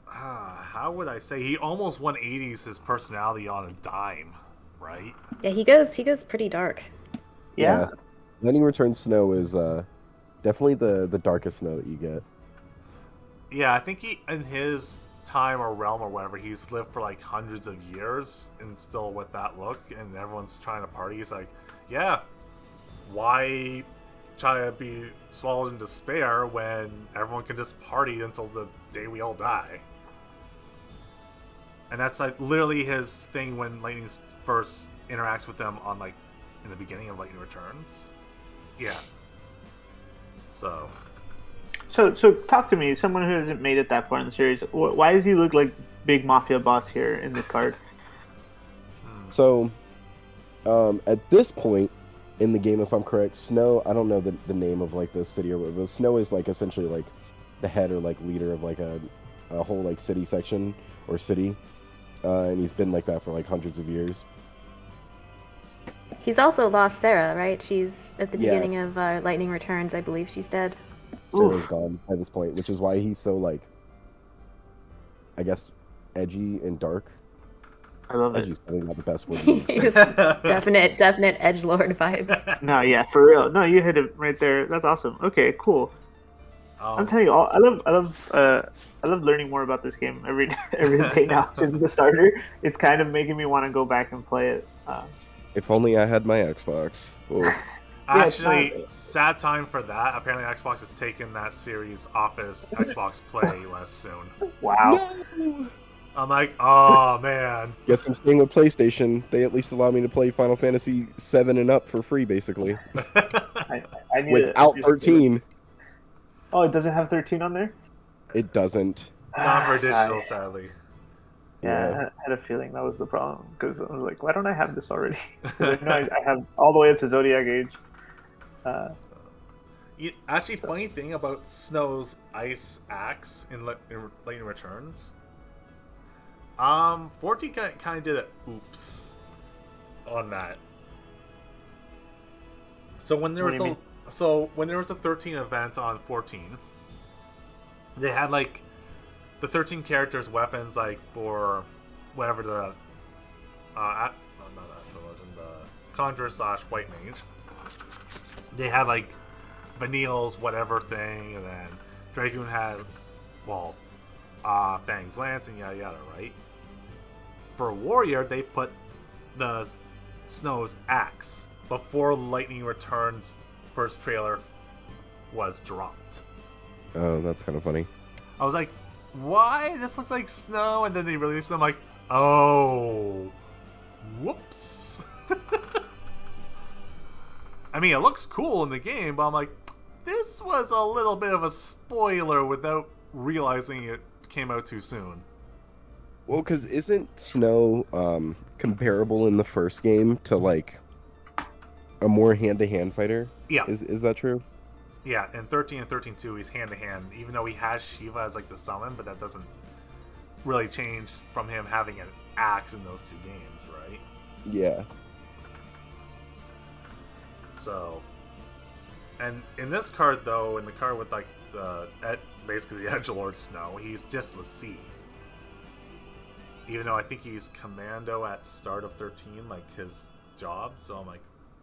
Speaker 1: how would I say, he almost 180s his personality on a dime, right?
Speaker 3: Yeah, he goes pretty dark.
Speaker 2: yeah.
Speaker 4: Lightning Returns Snow is definitely the darkest Snow that you get.
Speaker 1: Yeah, I think he, in his time or realm or whatever, he's lived for like hundreds of years and still with that look, and everyone's trying to party. He's like, yeah, why try to be swallowed in despair when everyone can just party until the day we all die? And that's like literally his thing when Lightning first interacts with them on like in the beginning of Lightning Returns. Yeah. So
Speaker 2: talk to me, someone who hasn't made it that far in the series. Why does he look like big mafia boss here in this card?
Speaker 4: So, at this point in the game, if I'm correct, Snow, I don't know the name of like the city or whatever, but Snow is like essentially like the head or like leader of like a whole like city section or city, and he's been like that for like hundreds of years.
Speaker 3: He's also lost Sarah, right? She's at the beginning of Lightning Returns. I believe she's dead.
Speaker 4: Sarah's gone by this point, which is why he's so like, I guess, edgy and dark.
Speaker 2: I love it.
Speaker 4: Edgy's probably not the best word to use.
Speaker 3: definite edgelord vibes.
Speaker 2: No, yeah, for real. No, you hit it right there. That's awesome. Okay, cool. I'm telling you, I love learning more about this game every day now since the starter. It's kind of making me want to go back and play it.
Speaker 4: If only I had my Xbox. Oh.
Speaker 1: Actually, sad time for that. Apparently, Xbox has taken that series off as Xbox Play less soon.
Speaker 2: Wow.
Speaker 4: No!
Speaker 1: I'm like, oh man.
Speaker 4: Guess I'm staying with PlayStation. They at least allow me to play Final Fantasy 7 and up for free, basically.
Speaker 2: I need
Speaker 4: Without 13.
Speaker 2: Oh, it doesn't have 13 on there?
Speaker 4: It doesn't.
Speaker 1: Not for digital, sadly.
Speaker 2: Yeah, I had a feeling that was the problem, because I was like, why don't I have this already? Like, no, I have all the way up to Zodiac Age.
Speaker 1: Actually, funny thing about Snow's Ice Axe in Lightning Returns, 14 kind of did a oops on that. So when there was a 13 event on 14, they had like the 13 characters' weapons, like for whatever the not Astral Legend, the Conjurer / White Mage. They had like Vanille's whatever thing, and then Dragoon had Fang's Lance and yada yada, right? For Warrior, they put the Snow's Axe before Lightning Returns first trailer was dropped.
Speaker 4: Oh, that's kind of funny.
Speaker 1: I was like, why? This looks like Snow, and then they released it. I'm like, oh, whoops. I mean, it looks cool in the game, but I'm like, this was a little bit of a spoiler without realizing it came out too soon.
Speaker 4: Well, because isn't Snow comparable in the first game to like a more hand-to-hand fighter?
Speaker 1: Yeah.
Speaker 4: Is that true?
Speaker 1: Yeah, in 13 and 13.2, he's hand-to-hand, even though he has Shiva as like the summon, but that doesn't really change from him having an axe in those two games, right?
Speaker 4: Yeah.
Speaker 1: So, And in this card, though, in the card with like basically the Edgelord Snow, he's just Lassie. Even though I think he's Commando at start of 13, like his job. So I'm like,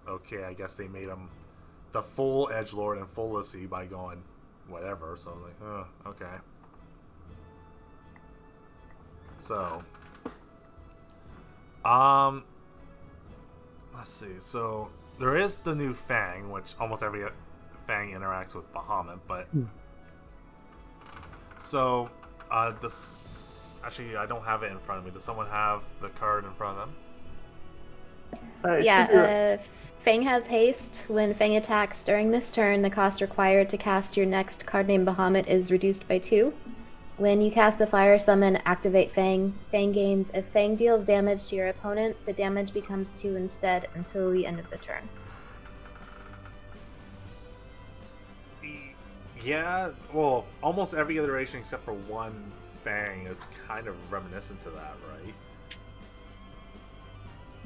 Speaker 1: okay, I guess they made him the full Edgelord and full Lassie by going whatever. So I was like, oh, okay. So, let's see. So there is the new Fang, which almost every Fang interacts with Bahamut, but so actually I don't have it in front of me. Does someone have the card in front of them?
Speaker 3: Yeah, Fang has haste. When Fang attacks during this turn, the cost required to cast your next card named Bahamut is reduced by 2. When you cast a fire summon, activate Fang. Fang gains. If Fang deals damage to your opponent, the damage becomes 2 instead until the end of the turn.
Speaker 1: Yeah, well, almost every iteration except for one Fang is kind of reminiscent to that, right?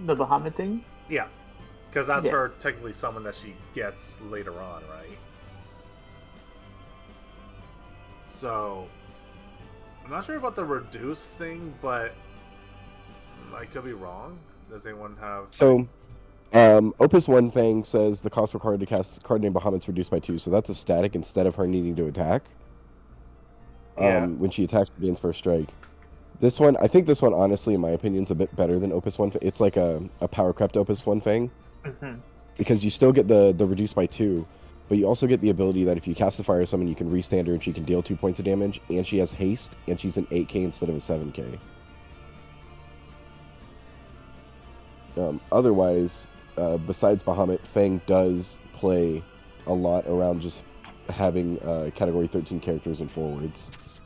Speaker 2: The Bahamut thing?
Speaker 1: Yeah, because that's her technically summon that she gets later on, right? So, I'm not sure about the reduce thing, but I could be wrong. Does anyone have...
Speaker 4: So, Opus 1 Fang says the cost required to cast card name Bahamut's reduced by 2, so that's a static instead of her needing to attack. When she attacks against first strike. This one, I think this one, honestly, in my opinion, is a bit better than Opus 1 Fang. It's like a power crept Opus 1 Fang. Because you still get the reduced by 2, but you also get the ability that if you cast a fire summon, you can restand her and she can deal 2 points of damage, and she has haste, and she's an 8k instead of a 7k. Otherwise, besides Bahamut, Fang does play a lot around just having category 13 characters and forwards.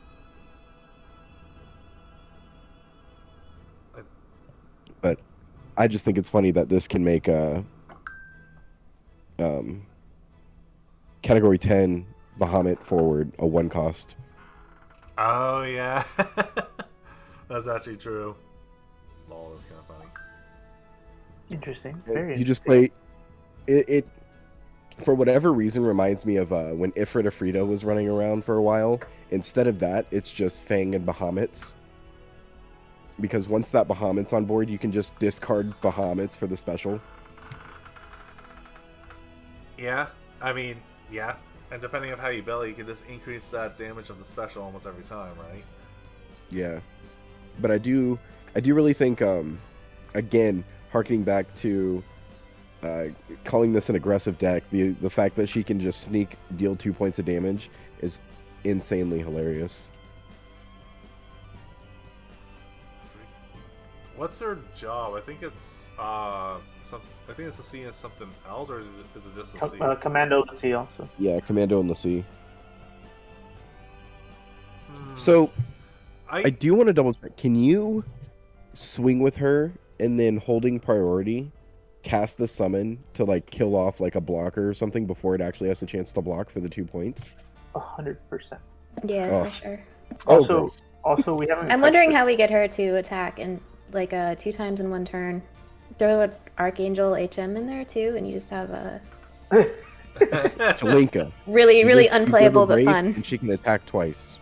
Speaker 4: But I just think it's funny that this can make category 10 Bahamut forward a 1 cost.
Speaker 1: Oh, yeah. That's actually true. Lol, that's kind of funny.
Speaker 2: Interesting.
Speaker 4: You just play it for whatever reason reminds me of when Ifrit Afrida was running around for a while. Instead of that, it's just Fang and Bahamuts. Because once that Bahamut's on board, you can just discard Bahamuts for the special.
Speaker 1: Yeah, I mean, yeah. And depending on how you build it, you can just increase that damage of the special almost every time, right?
Speaker 4: Yeah. But I do really think, again, harkening back to calling this an aggressive deck, the fact that she can just sneak deal 2 points of damage is insanely hilarious.
Speaker 1: What's her job? I think it's I think it's the C is something else, or is it just the C?
Speaker 2: Commando C also.
Speaker 4: Yeah, Commando and the C. So, I do want to double check. Can you swing with her and then holding priority, cast a summon to like kill off like a blocker or something before it actually has a chance to block for the 2 points?
Speaker 2: 100%.
Speaker 3: Yeah, for sure.
Speaker 2: Also, we haven't.
Speaker 3: I'm wondering how we get her to attack and like 2 times in 1 turn. Throw an Archangel HM in there too, and you just have a
Speaker 4: Jalinka.
Speaker 3: really unplayable but fun.
Speaker 4: And she can attack twice.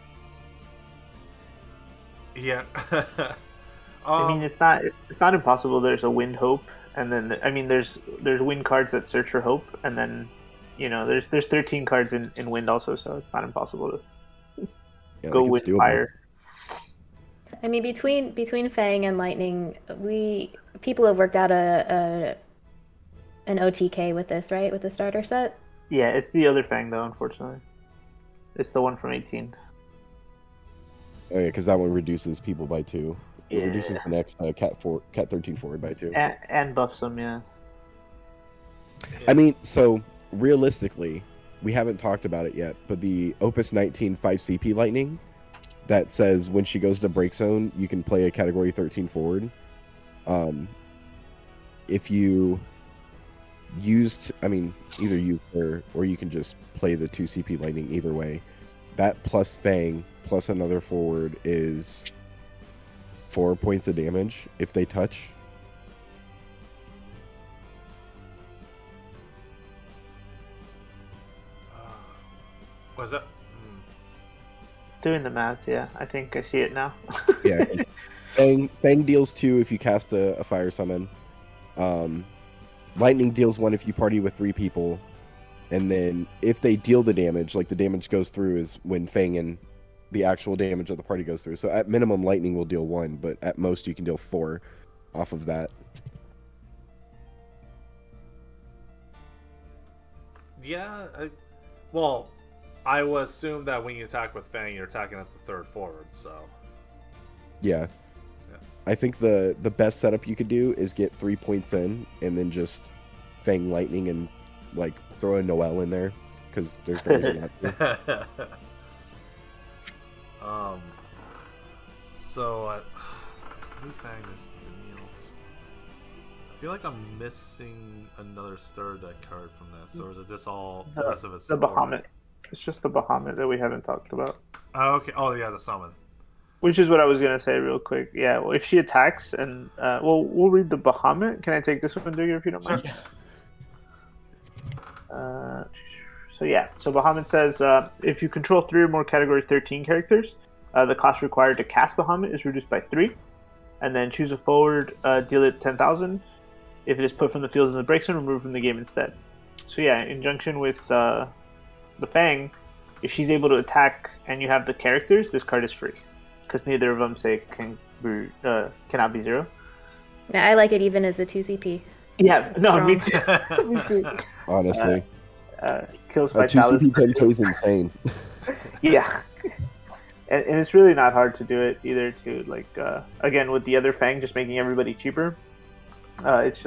Speaker 1: Yeah.
Speaker 2: I mean, it's not impossible. There's a Wind Hope, and then there's Wind cards that search for Hope, and then there's 13 cards in Wind also, so it's not impossible to go with Fire.
Speaker 3: I mean, between Fang and Lightning, people have worked out an OTK with this, right? With the starter set.
Speaker 2: Yeah, it's the other Fang though. Unfortunately, it's the one from 18.
Speaker 4: Oh yeah, because that one reduces people by 2. It reduces the next Cat 13 forward by 2.
Speaker 2: And buffs them, yeah.
Speaker 4: I mean, so realistically, we haven't talked about it yet, but the Opus 19 5CP Lightning that says when she goes to break zone, you can play a category 13 forward. If you either use her or you can just play the 2 CP Lightning either way. That plus Fang plus another forward is 4 points of damage if they touch.
Speaker 1: Was that?
Speaker 2: Doing the math, yeah. I think I see it now.
Speaker 4: Yeah. Fang deals 2 if you cast a fire summon. Lightning deals 1 if you party with 3 people. And then if they deal the damage, like the damage goes through is when Fang and the actual damage of the party goes through. So at minimum, Lightning will deal 1, but at most you can deal 4 off of that.
Speaker 1: Yeah. Well, I would assume that when you attack with Fang, you're attacking as the third forward. So.
Speaker 4: Yeah. I think the best setup you could do is get 3 points in and then just Fang Lightning and like throw a Noelle in there because there's no reason not to.
Speaker 1: So new Fang is Neil. I feel like I'm missing another stir deck card from this, or is it just all the rest of it's
Speaker 2: the Bahamut? It's just the Bahamut that we haven't talked about.
Speaker 1: Oh, okay. Oh yeah, the summon.
Speaker 2: Which is what I was gonna say real quick. Yeah, well, if she attacks and we'll read the Bahamut. Can I take this one, Digger, if you don't mind?
Speaker 1: Sure.
Speaker 2: So Bahamut says if you control 3 or more Category 13 characters, the cost required to cast Bahamut is reduced by 3, and then choose a forward, deal it 10,000. If it is put from the field as a break zone, remove from the game instead. So yeah, in conjunction with the Fang, if she's able to attack and you have the characters, this card is free because neither of them cannot be 0.
Speaker 3: Yeah, I like it even as a 2 CP.
Speaker 2: Yeah, no,
Speaker 3: Wrong.
Speaker 2: me too. Me too.
Speaker 4: Honestly,
Speaker 2: kills
Speaker 4: a 2
Speaker 2: Vitalis.
Speaker 4: CP 10K is insane.
Speaker 2: Yeah, and it's really not hard to do it either. To like again with the other Fang, just making everybody cheaper. It's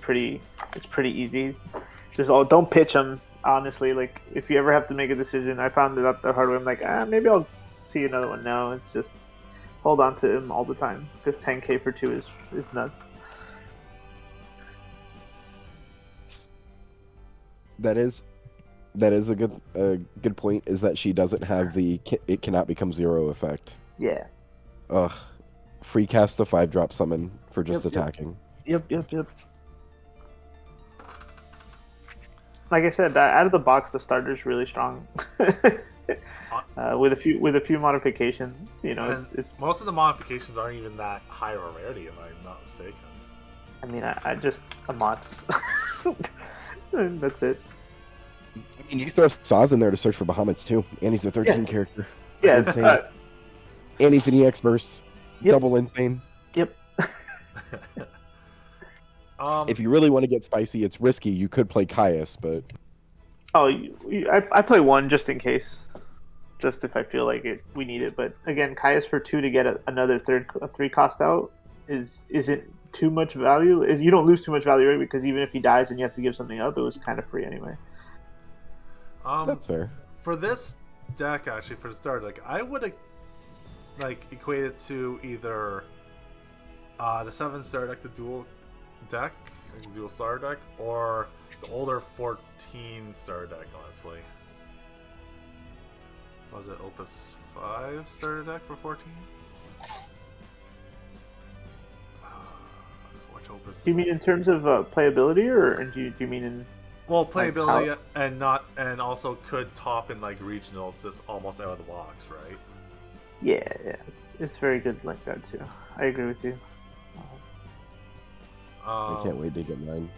Speaker 2: pretty easy. Just don't pitch them. Honestly, like if you ever have to make a decision, I found it out the hard way. I'm like, maybe I'll see another one. No, it's just hold on to him all the time because 10K for 2 is nuts.
Speaker 4: That is a good point. Is that she doesn't have the it cannot become 0 effect.
Speaker 2: Yeah.
Speaker 4: Ugh. Free cast a 5-drop summon for just attacking.
Speaker 2: Yep. Like I said, out of the box, the starter's really strong. With a few modifications, it's
Speaker 1: most of the modifications aren't even that high of a rarity, if I'm not mistaken.
Speaker 2: I mean, I just a mod. That's it.
Speaker 4: I mean, you throw Saz in there to search for Bahamuts too, and he's a 13 character.
Speaker 2: Yeah,
Speaker 4: insane. And he's an EX burst.
Speaker 2: Yep.
Speaker 4: Double insane.
Speaker 2: Yep.
Speaker 4: If you really want to get spicy, it's risky. You could play Caius, but
Speaker 2: I play 1 just in case, just if I feel like we need it. But again, Caius for 2 to get another 3 cost out isn't too much value. You don't lose too much value, right? Because even if he dies and you have to give something up, it was kind of free anyway.
Speaker 4: That's fair.
Speaker 1: For this deck, actually, for the start, like I would equate it to either the 7-star deck, the dual deck, like the dual star deck, or the older 14-star deck. Honestly, was it Opus 5 starter deck for 14? Which Opus?
Speaker 2: Do you mean in terms of playability, or do you mean in?
Speaker 1: Well, playability and also could top in like regionals, just almost out of the box, right?
Speaker 2: Yeah, it's very good like that too. I agree with you.
Speaker 4: I can't wait to get mine.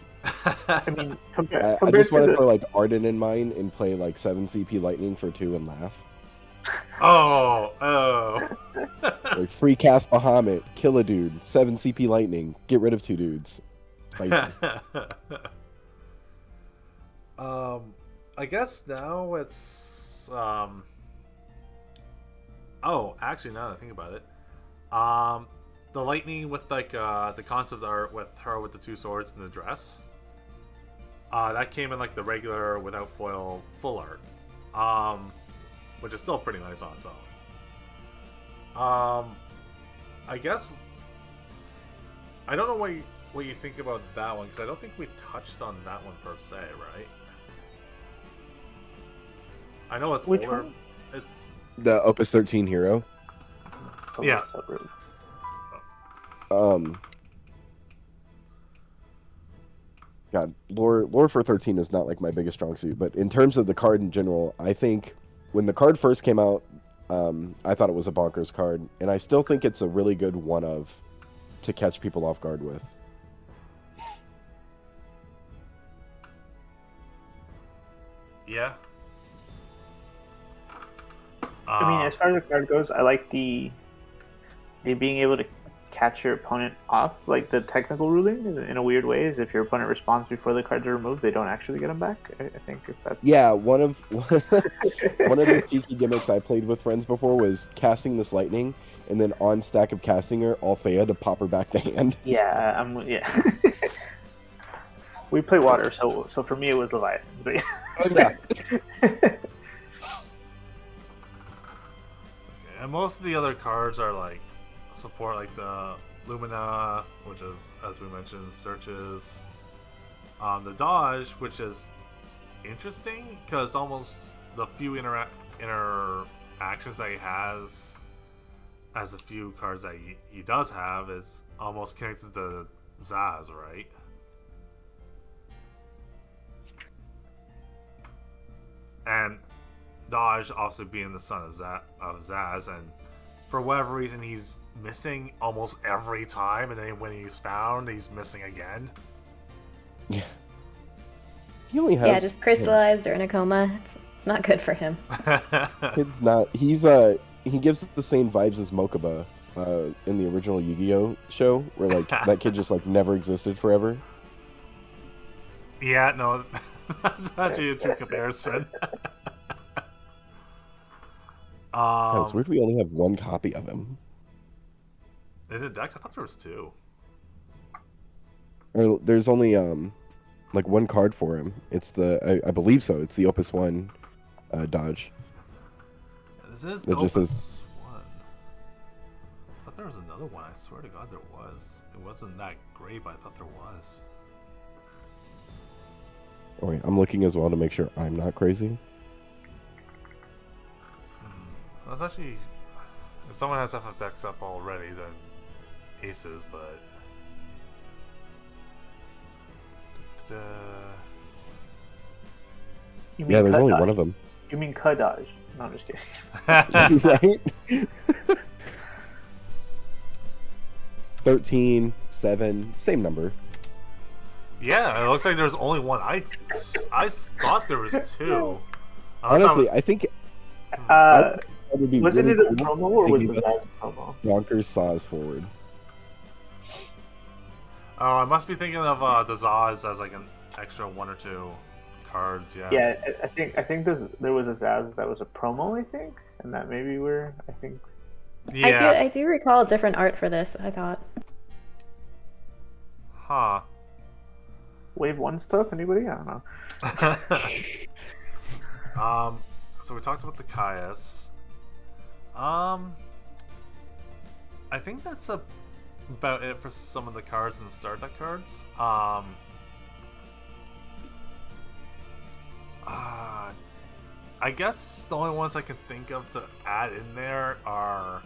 Speaker 2: I mean,
Speaker 4: I
Speaker 2: compared
Speaker 4: just want
Speaker 2: to
Speaker 4: to throw like Arden in mine and play like 7 CP Lightning for 2 and laugh.
Speaker 1: Oh.
Speaker 4: Like free cast Bahamut, kill a dude, 7 CP Lightning, get rid of 2 dudes. Spicy.
Speaker 1: I guess now it's actually, now that I think about it, the Lightning with like the concept art with her with the 2 swords and the dress, that came in like the regular without foil full art, which is still pretty nice on its own. I guess I don't know what you think about that one, because I don't think we touched on that one per se, right? I know it's
Speaker 2: Which
Speaker 1: older.
Speaker 2: one?
Speaker 1: It's
Speaker 4: The Opus 13 hero.
Speaker 1: Yeah.
Speaker 4: God, lore for 13 is not like my biggest strong suit, but in terms of the card in general, I think when the card first came out, I thought it was a bonkers card, and I still think it's a really good one of to catch people off guard with.
Speaker 1: Yeah.
Speaker 2: I mean, as far as the card goes, I like the being able to catch your opponent off. Like the technical ruling, in a weird way, is if your opponent responds before the cards are removed, they don't actually get them back. I think if that's
Speaker 4: one of the cheeky gimmicks I played with friends before was casting this lightning, and then on stack of casting her, Althea to pop her back to hand.
Speaker 2: Yeah, we play water, so for me it was Leviathan. But yeah.
Speaker 1: And most of the other cards are like support, like the Lumina, which is, as we mentioned, searches. The dodge, which is interesting because almost the few interactions that he has, as a few cards that he does have, is almost connected to Zaz, right? And dodge also being the son of Zaz, and for whatever reason he's missing almost every time, and then when he's found, he's missing again.
Speaker 4: Yeah. He only has
Speaker 3: just crystallized or in a coma. It's not good for him.
Speaker 4: It's not. He gives the same vibes as Mokuba in the original Yu-Gi-Oh show, where like that kid just like never existed forever.
Speaker 1: Yeah, no, that's actually a true comparison.
Speaker 4: It's weird we only have one copy of him.
Speaker 1: Is it deck? I thought there was two.
Speaker 4: Or there's only like one card for him. It's I believe so. It's the Opus 1 dodge.
Speaker 1: This is
Speaker 4: It just
Speaker 1: Opus
Speaker 4: says
Speaker 1: 1. I thought there was another one. I swear to God there was. It wasn't that great, but I thought there was.
Speaker 4: Oh wait, I'm looking as well to make sure I'm not crazy.
Speaker 1: That's actually, if someone has FF decks up already, then aces, but
Speaker 4: Yeah, there's only one of them.
Speaker 2: You mean Kadaj? No, I'm just kidding.
Speaker 4: Right? 13, 7, same number.
Speaker 1: Yeah, it looks like there's only one. I thought there was two.
Speaker 4: Honestly, I think would be
Speaker 2: wasn't
Speaker 4: really
Speaker 2: it a
Speaker 4: cool
Speaker 2: promo or was
Speaker 4: thinking
Speaker 2: the
Speaker 4: about
Speaker 2: Zaz promo?
Speaker 4: Bonkers Saws forward.
Speaker 1: Oh, I must be thinking of the Zaz as like an extra one or two cards. Yeah.
Speaker 2: Yeah, I think there was a Zaz that was a promo, I think, and that maybe I think.
Speaker 1: Yeah.
Speaker 3: I do recall different art for this, I thought.
Speaker 1: Huh.
Speaker 2: Wave 1 stuff? Anybody? I don't know.
Speaker 1: So we talked about the Caius. I think that's about it for some of the cards in the start deck cards. I guess the only ones I can think of to add in there are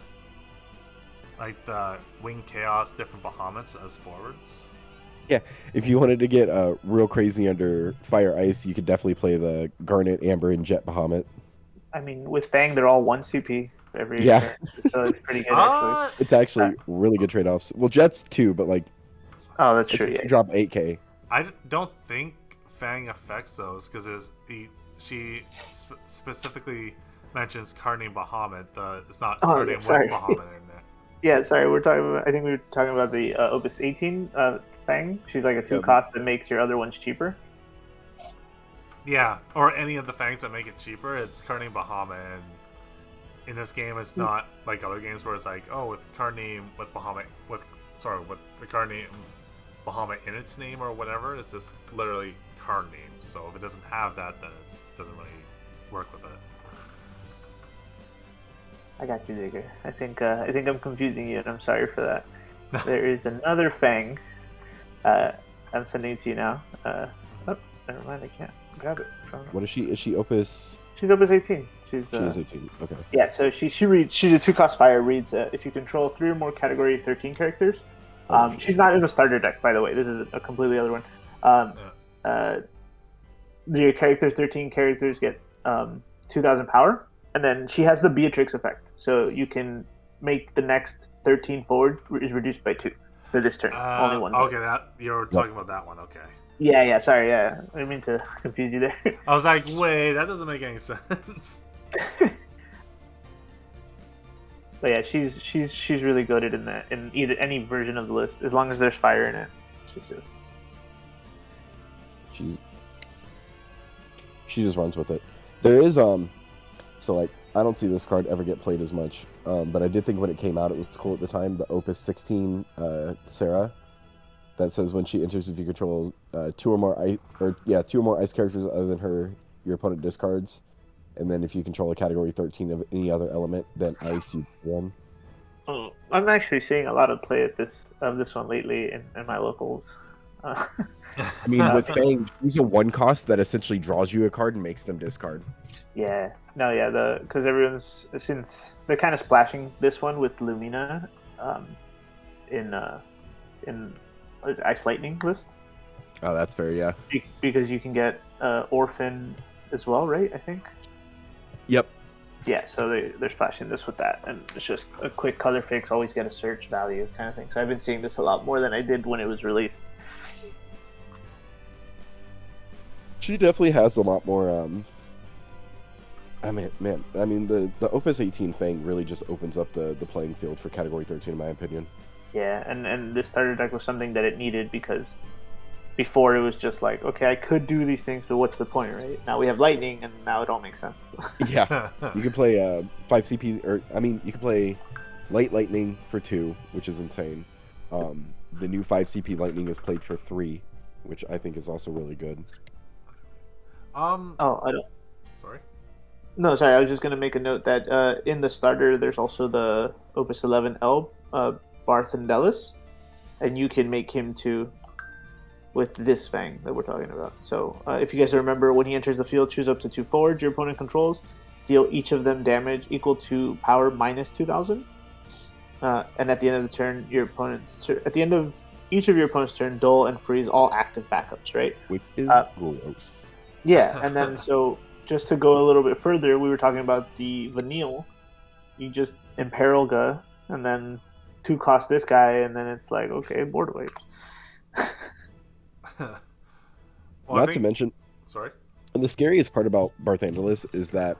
Speaker 1: like the Winged Chaos, different Bahamut's as forwards.
Speaker 4: Yeah, if you wanted to get real crazy under Fire Ice, you could definitely play the Garnet, Amber, and Jet Bahamut.
Speaker 2: I mean, with Fang, they're all 1 CP every
Speaker 4: Yeah.
Speaker 2: turn, so it's pretty good actually.
Speaker 4: It's actually really good trade-offs. Well, Jet's 2, but like,
Speaker 2: Oh, that's true. Yeah.
Speaker 4: drop 8k.
Speaker 1: I don't think Fang affects those because she specifically mentions Carney Bahamut. It's not Carney with
Speaker 2: sorry.
Speaker 1: Bahamut in there.
Speaker 2: Yeah, sorry. I think we were talking about the Opus 18 Fang. She's like a 2
Speaker 4: Yep.
Speaker 2: cost that makes your other ones cheaper.
Speaker 1: Yeah, or any of the Fangs that make it cheaper. It's Carney Bahamut, and in this game, it's not like other games where it's like, oh, with Carney with Bahamut with the Carney Bahamut in its name or whatever. It's just literally card name. So if it doesn't have that, then it doesn't really work with it.
Speaker 2: I got you, Digger. I think I'm confusing you, and I'm sorry for that. There is another Fang. I'm sending it to you now. Oh, never mind. I can't grab it.
Speaker 4: What is she? Is she Opus?
Speaker 2: She's Opus 18.
Speaker 4: She is 18. Okay.
Speaker 2: Yeah, so she reads. She's a 2-cost fire. Reads if you control 3 or more Category 13 characters. She's not in a starter deck, by the way. This is a completely other one. Your characters, 13 characters, get 2,000 power. and then she has the Beatrix effect, so you can make the next 13 forward is reduced by 2 for this turn. Only one.
Speaker 1: Okay, that you're talking about that one. Okay.
Speaker 2: Yeah. Sorry, yeah. I didn't mean to confuse you there.
Speaker 1: I was like, wait, that doesn't make any sense.
Speaker 2: But yeah, she's really goated in that in either any version of the list as long as there's fire in it.
Speaker 4: She just runs with it. There is so like I don't see this card ever get played as much, but I did think when it came out it was cool at the time. The Opus 16 Sarah, that says when she enters, if you control two or more ice characters other than her, your opponent discards. And then if you control a category 13 of any other element, then ice, you run.
Speaker 2: Oh, I'm actually seeing a lot of play at this one lately in my locals.
Speaker 4: I mean, with Fang, she's a 1 cost that essentially draws you a card and makes them discard.
Speaker 2: Yeah, because everyone's, since they're kind of splashing this one with Lumina, in Ice Lightning list.
Speaker 4: Oh, that's fair, yeah.
Speaker 2: Because you can get Orphan as well, right? I think.
Speaker 4: Yep.
Speaker 2: Yeah, so they're splashing this with that, and it's just a quick color fix, always get a search value kind of thing. So I've been seeing this a lot more than I did when it was released.
Speaker 4: She definitely has a lot more. I mean, the Opus 18 thing really just opens up the playing field for Category 13, in my opinion.
Speaker 2: Yeah, and this starter deck was something that it needed because before it was just like, okay, I could do these things, but what's the point, right? Now we have Lightning, and now it all makes sense.
Speaker 4: Yeah, you can play 5 CP, you can play Light Lightning for 2, which is insane. The new 5 CP Lightning is played for 3, which I think is also really good.
Speaker 2: Oh, I don't.
Speaker 1: Sorry.
Speaker 2: No, sorry. I was just gonna make a note that in the starter, there's also the Opus 11 Elb, Barthendelis, and you can make him too with this Fang that we're talking about. So if you guys remember, when he enters the field, choose up to 2 forwards your opponent controls, deal each of them damage equal to power minus 2,000, and at the end of the turn, at the end of each of your opponent's turn, dull and freeze all active backups, right?
Speaker 4: Which is gross.
Speaker 2: Yeah, and then so just to go a little bit further, we were talking about the Vanille. You just imperil Ga, and then 2 cost this guy, and then it's like, okay, board wipes.
Speaker 4: Not to mention,
Speaker 1: sorry.
Speaker 4: And the scariest part about Barthandelis is that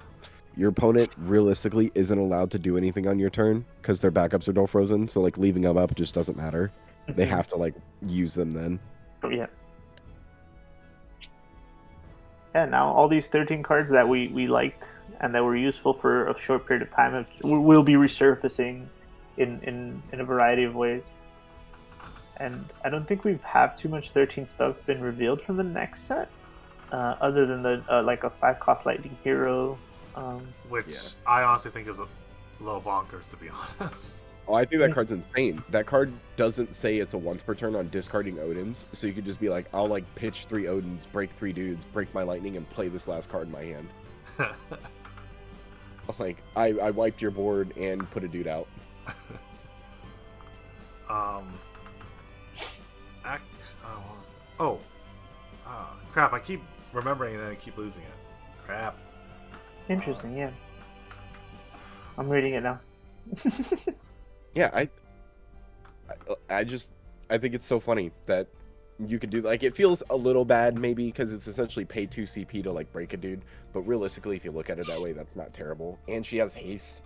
Speaker 4: your opponent realistically isn't allowed to do anything on your turn because their backups are dull frozen. So like leaving them up just doesn't matter. They have to like use them then.
Speaker 2: Oh, yeah. Yeah, now all these 13 cards that we liked and that were useful for a short period of time will be resurfacing in a variety of ways. And I don't think we have too much 13 stuff been revealed from the next set, other than the like a 5-cost Lightning Hero.
Speaker 1: Which I honestly think is a little bonkers, to be honest.
Speaker 4: Oh, I think that card's insane. That card doesn't say it's a once per turn on discarding Odins, so you could just be like, I'll like pitch 3 Odins, break 3 dudes, break my Lightning, and play this last card in my hand. Like, I wiped your board and put a dude out.
Speaker 1: Crap, I keep remembering and then I keep losing it. Crap.
Speaker 2: Interesting, yeah. I'm reading it now.
Speaker 4: Yeah, I think it's so funny that you could do, like, it feels a little bad maybe because it's essentially pay 2 CP to like break a dude, but realistically if you look at it that way, that's not terrible. And she has haste.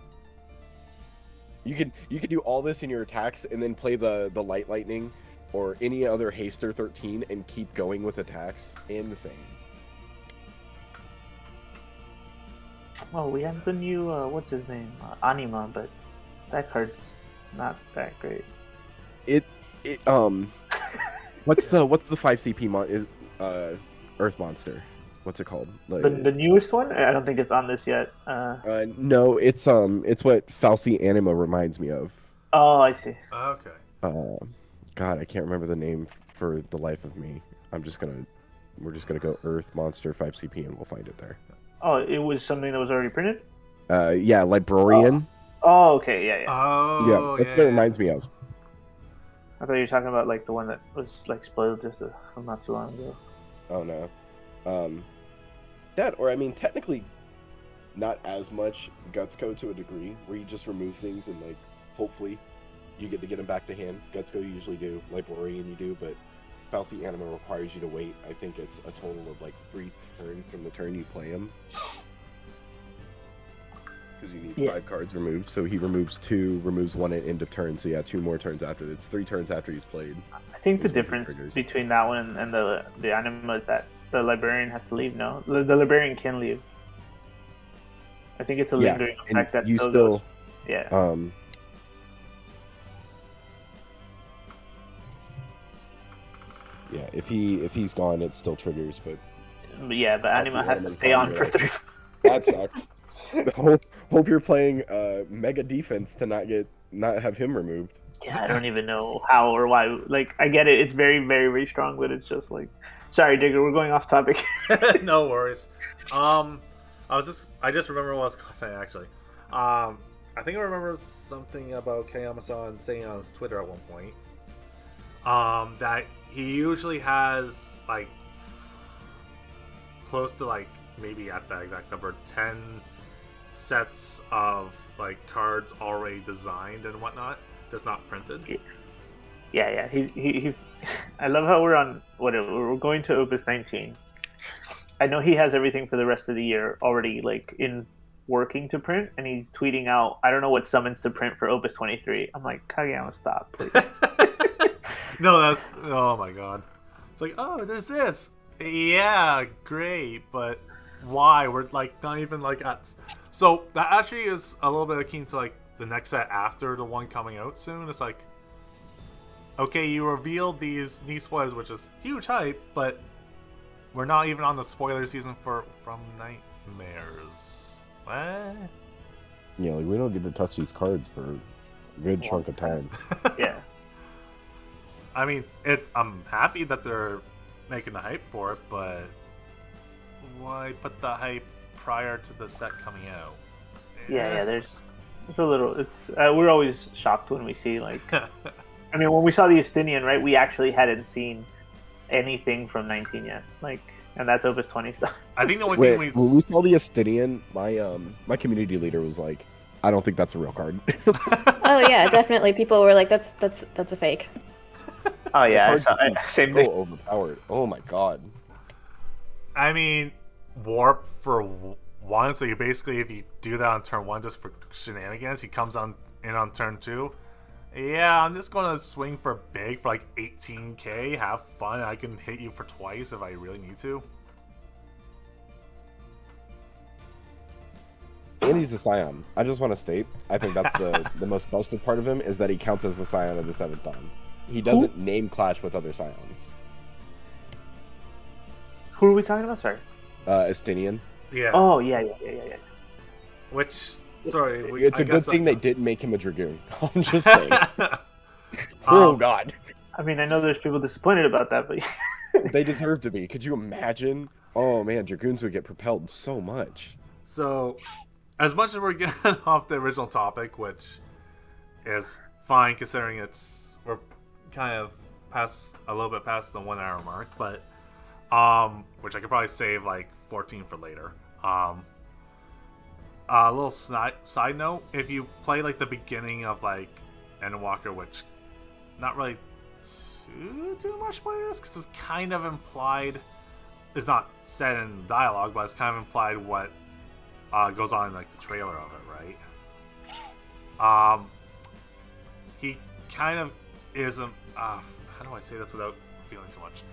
Speaker 4: You could do all this in your attacks and then play the Light Lightning or any other haster 13 and keep going with attacks. Insane.
Speaker 2: Well, we have the new what's his name, Anima, but that card's not that great.
Speaker 4: What's the 5 CP Earth Monster? What's it called? Like,
Speaker 2: the newest one? I don't think it's on this yet.
Speaker 4: No, it's what Falsi Anima reminds me of.
Speaker 2: Oh, I see.
Speaker 1: Okay.
Speaker 4: God, I can't remember the name for the life of me. We're just gonna go Earth Monster 5 CP and we'll find it there.
Speaker 2: Oh, it was something that was already printed?
Speaker 4: Yeah, Librorian.
Speaker 2: Oh, okay, yeah.
Speaker 1: Oh,
Speaker 4: yeah, that's what it reminds me of.
Speaker 2: I thought you were talking about like the one that was like spoiled just not too long ago.
Speaker 4: Oh no, that, or I mean, technically, not as much Gutsco to a degree, where you just remove things and like hopefully you get to get them back to hand. Gutsco you usually do, Librarian you do, but Falsy Anima requires you to wait. I think it's a total of like 3 turns from the turn you play him. Because you need 5 cards removed, so he removes 2, removes 1 at end of turn, so 2 more turns after. It's 3 turns after he's played.
Speaker 2: I think the difference between that one and the Anima is that the Librarian has to leave, no? The Librarian can leave. I think it's a lingering effect that
Speaker 4: you
Speaker 2: still
Speaker 4: still...
Speaker 2: goes. Yeah.
Speaker 4: Yeah, if he's gone, it still triggers, but...
Speaker 2: Yeah, but Anima has to stay on for 3.
Speaker 4: That sucks. Hope you're playing Mega Defense to not have him removed.
Speaker 2: Yeah, I don't even know how or why. Like, I get it. It's very, very, very strong, but it's just like... Sorry, Digger, we're going off topic.
Speaker 1: No worries. I just remember what I was saying, actually. I think I remember something about Kayama-san saying on his Twitter at one point. That he usually has, like, close to, like, maybe at the exact number, 10 sets of, like, cards already designed and whatnot, just not printed.
Speaker 2: Yeah. He I love how we're going to Opus 19. I know he has everything for the rest of the year already, like, in working to print, and he's tweeting out, I don't know what summons to print for Opus 23. I'm like, Kageyama, stop, please.
Speaker 1: No, that's... Oh, my God. It's like, oh, there's this. Yeah, great, but why? We're, like, not even, like, at... So, that actually is a little bit akin to, like, the next set after the one coming out soon. It's like, okay, you revealed these spoilers, which is huge hype, but we're not even on the spoiler season from Nightmares. What?
Speaker 4: Yeah, like, we don't get to touch these cards for a good chunk of time.
Speaker 2: Yeah.
Speaker 1: I mean, I'm happy that they're making the hype for it, but why put the hype prior to the set coming out?
Speaker 2: Yeah, there's a little... It's we're always shocked when we see, like... I mean, when we saw the Estinian, right, we actually hadn't seen anything from 19 yet. Like, and that's Opus 20 stuff.
Speaker 1: I think the only thing
Speaker 4: when we saw the Estinian, my community leader was like, I don't think that's a real card.
Speaker 3: Oh yeah, definitely. People were like, that's a fake.
Speaker 2: Oh yeah, same thing.
Speaker 4: So overpowered. Oh my God.
Speaker 1: I mean, warp for 1, so you basically, if you do that on turn 1 just for shenanigans, he comes in on turn 2. Yeah, I'm just gonna swing for big for like 18k, have fun, I can hit you for twice if I really need to.
Speaker 4: And he's a Scion. I just want to state, I think that's the most busted part of him, is that he counts as the Scion of the 7th Dawn. He doesn't name clash with other Scions.
Speaker 2: Who are we talking about? Sorry.
Speaker 4: Estinian.
Speaker 1: Yeah.
Speaker 2: Oh, yeah.
Speaker 1: Which... Sorry,
Speaker 4: it's a good thing they didn't make him a Dragoon. I'm just saying. Oh, God.
Speaker 2: I mean, I know there's people disappointed about that, but...
Speaker 4: They deserve to be. Could you imagine? Oh, man, Dragoons would get propelled so much.
Speaker 1: So, as much as we're getting off the original topic, which is fine considering we're kind of a little bit past the 1 hour mark, but, which I could probably save, like, 14 for later. A little side note, if you play, like, the beginning of, like, Endwalker, which not really too much spoilers, because it's kind of implied, it's not said in dialogue, but it's kind of implied what goes on in, like, the trailer of it, right? He kind of isn't, how do I say this without feeling too much?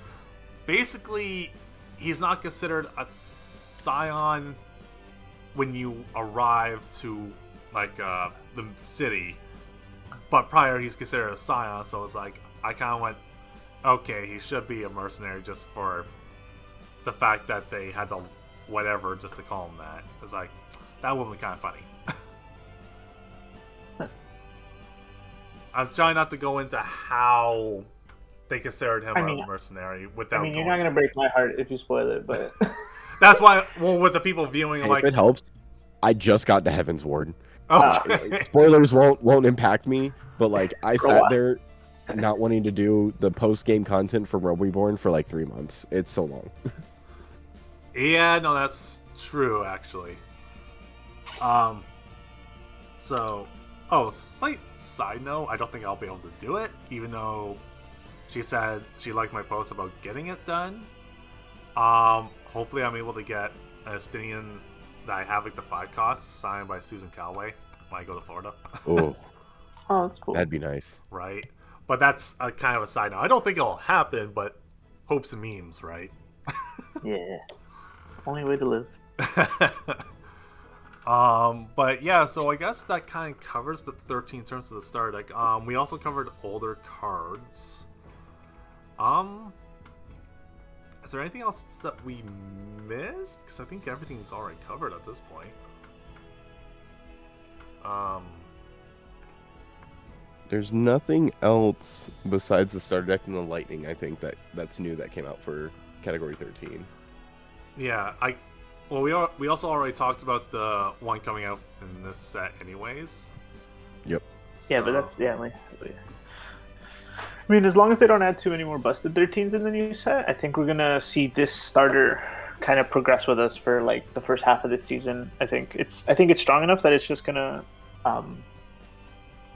Speaker 1: Basically, he's not considered a Scion when you arrive to, like, the city, but prior he's considered a Scion, so it's like, I kind of went, okay, he should be a mercenary just for the fact that they had to whatever just to call him that. It's like, that would be kind of funny. I'm trying not to go into how they considered him a mercenary without.
Speaker 2: I mean, you're not gonna break my heart if you spoil it, but
Speaker 1: that's why. Well, with the people viewing,
Speaker 4: hey,
Speaker 1: like,
Speaker 4: if it helps, I just got to Heaven's Ward.
Speaker 1: Okay.
Speaker 4: Spoilers won't impact me, but like I sat there not wanting to do the post game content for Realm Reborn for like 3 months. It's so long.
Speaker 1: Yeah, no, that's true actually. So, slight side note, I don't think I'll be able to do it, even though she said she liked my post about getting it done. Hopefully I'm able to get an Estinian that I have like the 5 costs signed by Susan Calway when I go to Florida.
Speaker 4: Oh,
Speaker 2: that's cool.
Speaker 4: that'd be nice.
Speaker 1: Right? But that's a kind of a side note. I don't think it'll happen, but hopes and memes, right?
Speaker 2: Yeah. Only way to live.
Speaker 1: But yeah, so I guess that kind of covers the 13 terms of the starter deck. We also covered older cards. Is there anything else that we missed? Because I think everything's already covered at this point.
Speaker 4: There's nothing else besides the starter deck and the lightning, I think, that's new that came out for category 13.
Speaker 1: Yeah, we also already talked about the one coming out in this set anyways.
Speaker 4: Yep.
Speaker 2: Yeah, but that's I mean, as long as they don't add too many more busted 13s in the new set, I think we're gonna see this starter kind of progress with us for like the first half of this season. I think it's strong enough that it's just gonna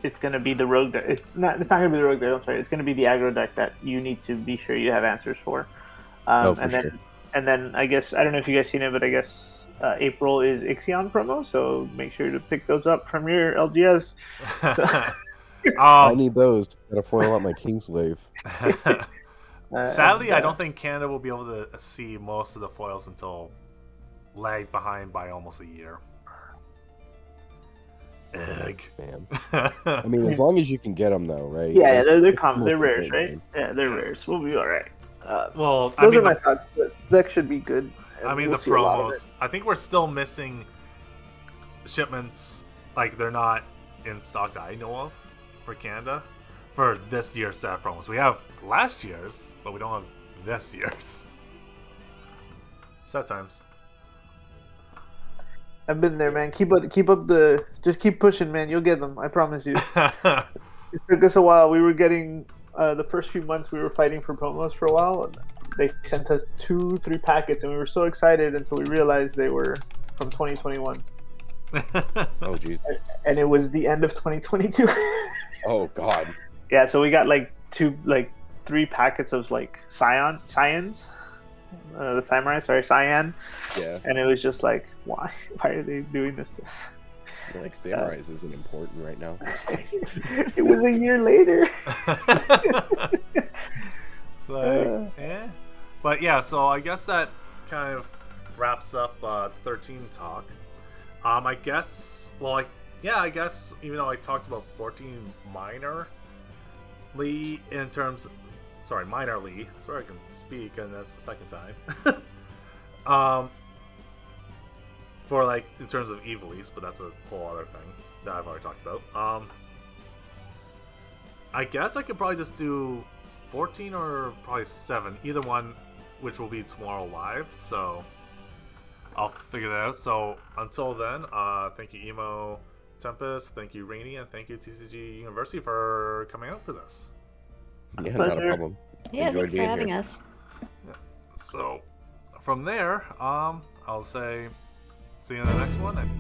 Speaker 2: it's gonna be the rogue deck. It's not gonna be the rogue deck. I'm sorry. It's gonna be the aggro deck that you need to be sure you have answers for.
Speaker 4: Sure.
Speaker 2: And then I guess I don't know if you guys seen it, but I guess April is Ixion promo, so make sure to pick those up from your LGS.
Speaker 4: I need those to foil out my Kingslave.
Speaker 1: Sadly, I don't think Canada will be able to see most of the foils until lag behind by almost a year. Egg.
Speaker 4: Man. I mean, as long as you can get them, though, right?
Speaker 2: Yeah, they're common. They're rares, right? Yeah, they're rares. We'll be all right.
Speaker 1: Well,
Speaker 2: those are my thoughts. The deck should be good.
Speaker 1: I mean, the promos. I think we're still missing shipments. Like, they're not in stock that I know of for Canada for this year's set promos. We have last year's, but we don't have this year's. Sad times.
Speaker 2: I've been there, man. Keep up just keep pushing, man. You'll get them. I promise you. It took us a while. We were getting the first few months we were fighting for promos for a while. And they sent us 2-3 packets, and we were so excited until we realized they were from 2021.
Speaker 4: Oh, jeez.
Speaker 2: And it was the end of 2022.
Speaker 4: Oh, God.
Speaker 2: Yeah, so we got like 3 packets of like Cyans. The Samurai, Cyan.
Speaker 4: Yeah.
Speaker 2: And it was just like, why? Why are they doing this to us?
Speaker 4: Like, Samurais isn't important right now.
Speaker 2: It was a year later.
Speaker 1: Yeah. But yeah, so I guess that kind of wraps up 13 talk. I guess, I guess, even though I talked about 14 minorly, sorry I can speak, and that's the second time. For like, in terms of Evilise, but that's a whole other thing that I've already talked about. I guess I could probably just do 14 or probably 7, either one, which will be tomorrow live, so I'll figure that out. So until then, thank you Emotempest, thank you Rainy, and thank you TCG University for coming out for this.
Speaker 4: Yeah, not a problem.
Speaker 3: Yeah,
Speaker 4: Enjoyed
Speaker 3: thanks for
Speaker 4: being
Speaker 3: having
Speaker 4: here.
Speaker 3: us.
Speaker 1: So from there, I'll say see you in the next one. And